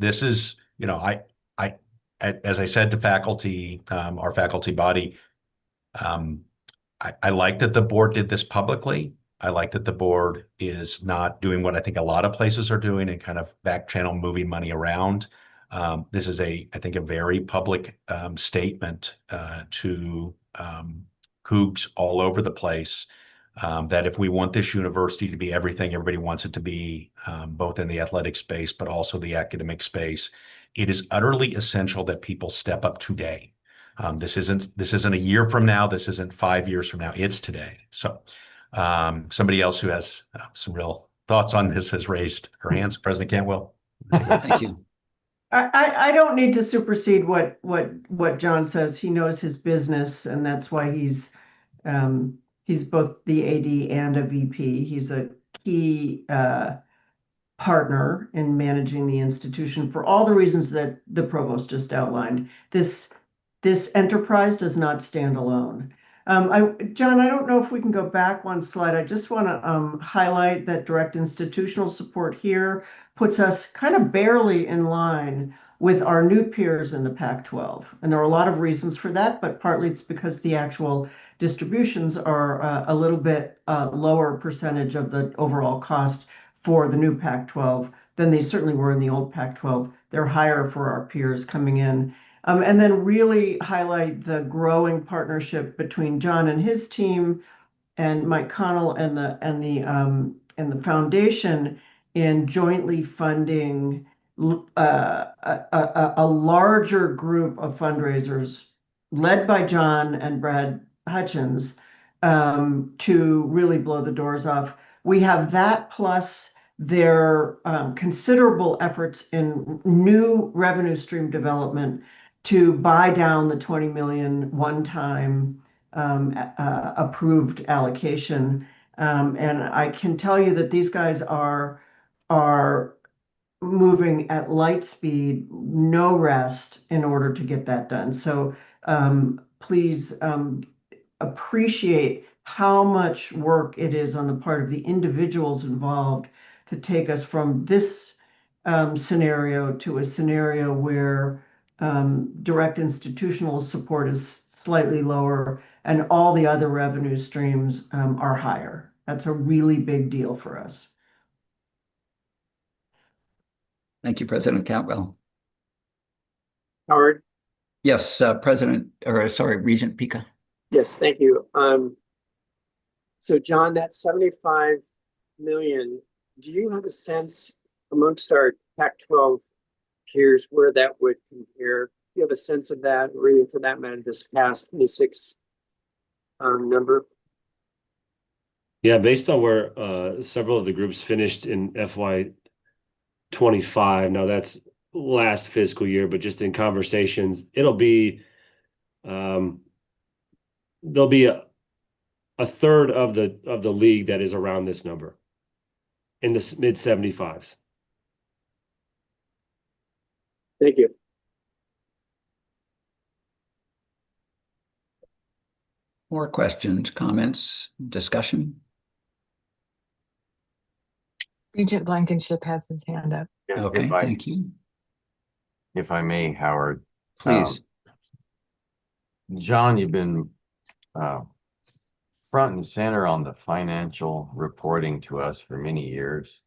as I said to faculty, our faculty body, I like that the board did this publicly. I like that the board is not doing what I think a lot of places are doing and kind of back channel moving money around. This is I think, a very public statement to Cougs all over the place that if we want this university to be everything everybody wants it to be, both in the athletic space, but also the academic space, it is utterly essential that people step up today. This isn't a year from now. This isn't 5 years from now. It's today. So somebody else who has some real thoughts on this has raised her hands. President Cantwell. Thank you. I don't need to supersede what John says. He knows his business, and that's why he's both the AD and a VP. He's a key partner in managing the institution for all the reasons that the provost just outlined. This enterprise does not stand alone. John, I don't know if we can go back one slide. I just want to highlight that direct institutional support here puts us kind of barely in line with our new peers in the Pac-12. And there are a lot of reasons for that, but partly it's because the actual distributions are a little bit lower percentage of the overall cost for the new Pac-12 than they certainly were in the old Pac-12. They're higher for our peers coming in. And then really highlight the growing partnership between John and his team and Mike Connell and the foundation in jointly funding a larger group of fundraisers led by John and Brad Hutchins to really blow the doors off. We have that plus their considerable efforts in new revenue stream development to buy down the 20 million one-time approved allocation. And I can tell you that these guys are moving at light speed, no rest, in order to get that done. So please appreciate how much work it is on the part of the individuals involved to take us from this scenario to a scenario where direct institutional support is slightly lower and all the other revenue streams are higher. That's a really big deal for us. Thank you, President Cantwell. Howard? Yes, Regent Pica. Yes, thank you. So John, that 75 million, do you have a sense amongst our Pac-12 peers where that would compare? Do you have a sense of that, or even for that matter, this past 26 number? Yeah, based on where several of the groups finished in FY 25. Now that's last fiscal year, but just in conversations, it'll be there'll be a third of the league that is around this number in the mid 75s. Thank you. More questions, comments, discussion? Regent Blankenship has his hand up. Okay, thank you. If I may, Howard. Please. John, you've been front and center on the financial reporting to us for many years.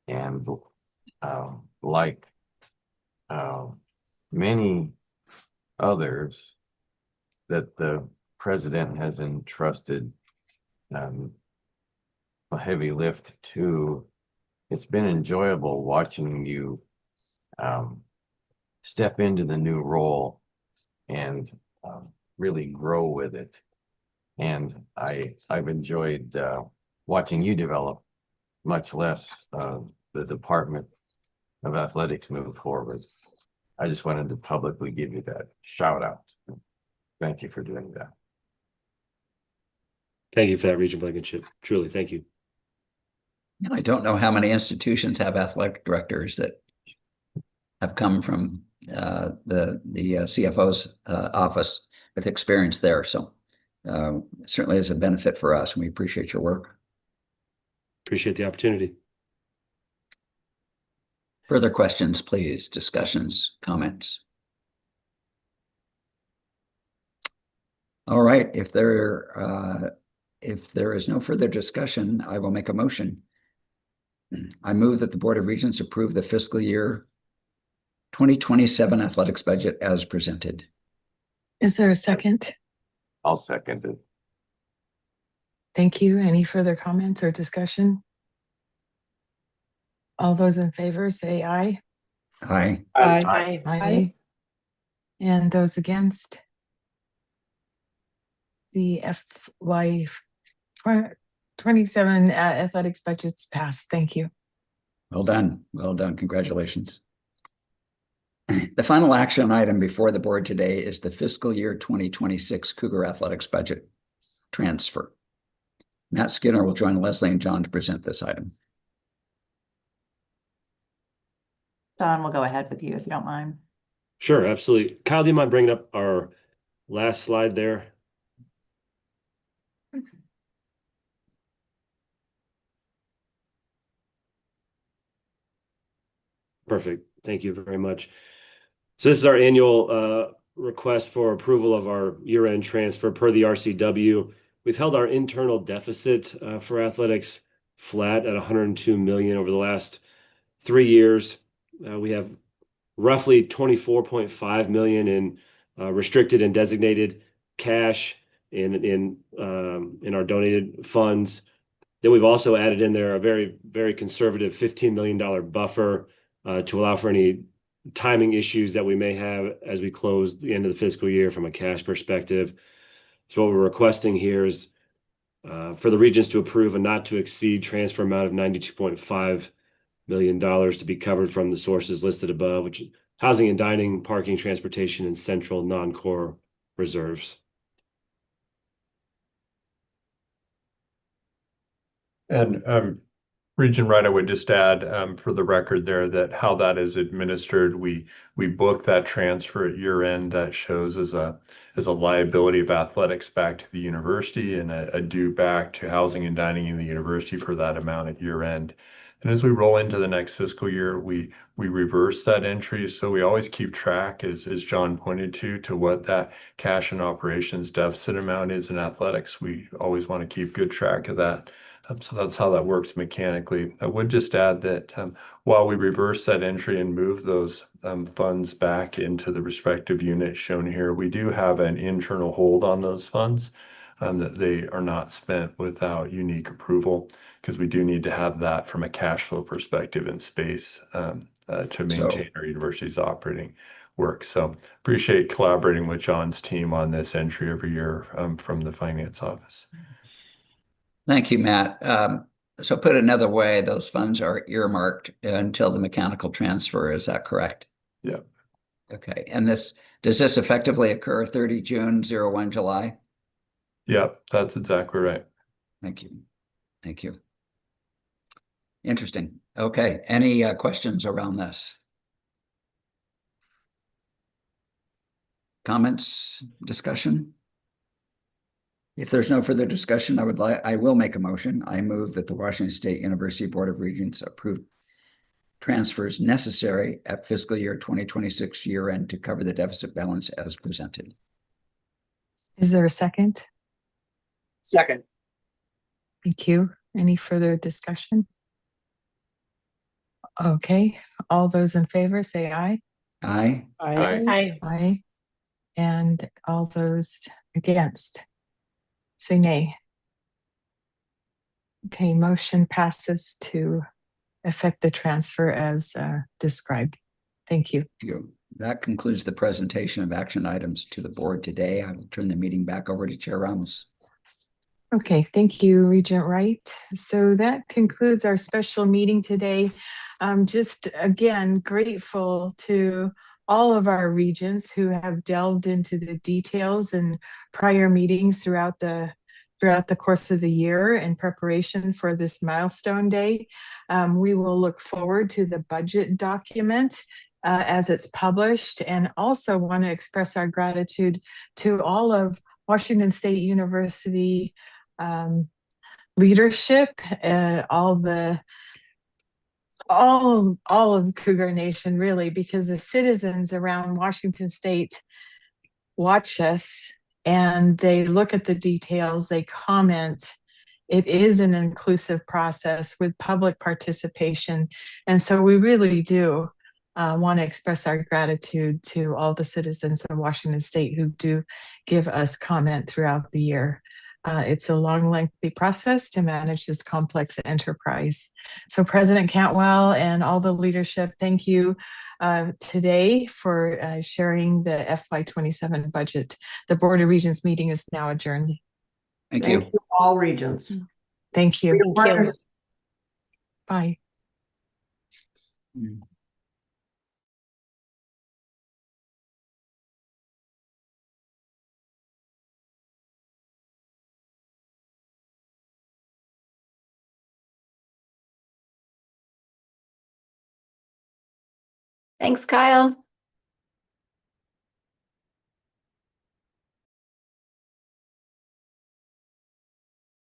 And like many others that the president has entrusted a heavy lift to, it's been enjoyable watching you step into the new role and really grow with it. And I've enjoyed watching you develop, much less the Department of Athletics move forward. I just wanted to publicly give you that shout out. Thank you for doing that. Thank you for that, Regent Blankenship. Truly, thank you. I don't know how many institutions have athletic directors that have come from the CFO's office with experience there. So certainly is a benefit for us, and we appreciate your work. Appreciate the opportunity. Further questions, please, discussions, comments? All right, if there is no further discussion, I will make a motion. I move that the Board of Regents approve the fiscal year 2027 athletics budget as presented. Is there a second? I'll second it. Thank you. Any further comments or discussion? All those in favor say aye. Aye. Aye. Aye. And those against? The FY 27 athletics budget's passed. Thank you. Well done. Well done. Congratulations. The final action item before the board today is the fiscal year 2026 Cougar Athletics budget transfer. Matt Skinner will join Leslie and John to present this item. John, we'll go ahead with you if you don't mind. Sure, absolutely. Kyle, do you mind bringing up our last slide there? Perfect. Thank you very much. So this is our annual request for approval of our year-end transfer per the RCW. We've held our internal deficit for athletics flat at 102 million over the last 3 years. We have roughly 24.5 million in restricted and designated cash in our donated funds. Then we've also added in there a very, very conservative $15 million buffer to allow for any timing issues that we may have as we close the end of the fiscal year from a cash perspective. So what we're requesting here is for the Regents to approve a not to exceed transfer amount of $92.5 million to be covered from the sources listed above, which is housing and dining, parking, transportation, and central non-core reserves. And Regent Wright, I would just add for the record there that how that is administered, we book that transfer at year end that shows as a liability of athletics back to the university and a due back to housing and dining in the university for that amount at year end. And as we roll into the next fiscal year, we reverse that entry. So we always keep track, as John pointed to what that cash and operations deficit amount is in athletics. We always want to keep good track of that. So that's how that works mechanically. I would just add that while we reverse that entry and move those funds back into the respective units shown here, we do have an internal hold on those funds that they are not spent without unique approval, because we do need to have that from a cash flow perspective in space to maintain our university's operating work. So appreciate collaborating with John's team on this entry every year from the finance office. Thank you, Matt. So put another way, those funds are earmarked until the mechanical transfer. Is that correct? Yeah. Okay. And does this effectively occur 30 June, 01 July? Yep, that's exactly right. Thank you. Thank you. Interesting. Okay. Any questions around this? Comments, discussion? If there's no further discussion, I will make a motion. I move that the Washington State University Board of Regents approve transfers necessary at fiscal year 2026 year end to cover the deficit balance as presented. Is there a second? Second. Thank you. Any further discussion? Okay, all those in favor say aye. Aye. Aye. Aye. And all those against say nay. Okay, motion passes to effect the transfer as described. Thank you. That concludes the presentation of action items to the board today. I will turn the meeting back over to Chair Ramos. Okay, thank you, Regent Wright. So that concludes our special meeting today. I'm just again grateful to all of our regents who have delved into the details in prior meetings throughout the course of the year in preparation for this milestone day. We will look forward to the budget document as it's published, and also want to express our gratitude to all of Washington State University leadership, all of Cougar Nation, really, because the citizens around Washington State watch us and they look at the details, they comment. It is an inclusive process with public participation. And so we really do want to express our gratitude to all the citizens of Washington State who do give us comment throughout the year. It's a long, lengthy process to manage this complex enterprise. So President Cantwell and all the leadership, thank you today for sharing the FY27 budget. The Board of Regents meeting is now adjourned. Thank you. All regents. Thank you. Thank you. Bye. Thanks, Kyle.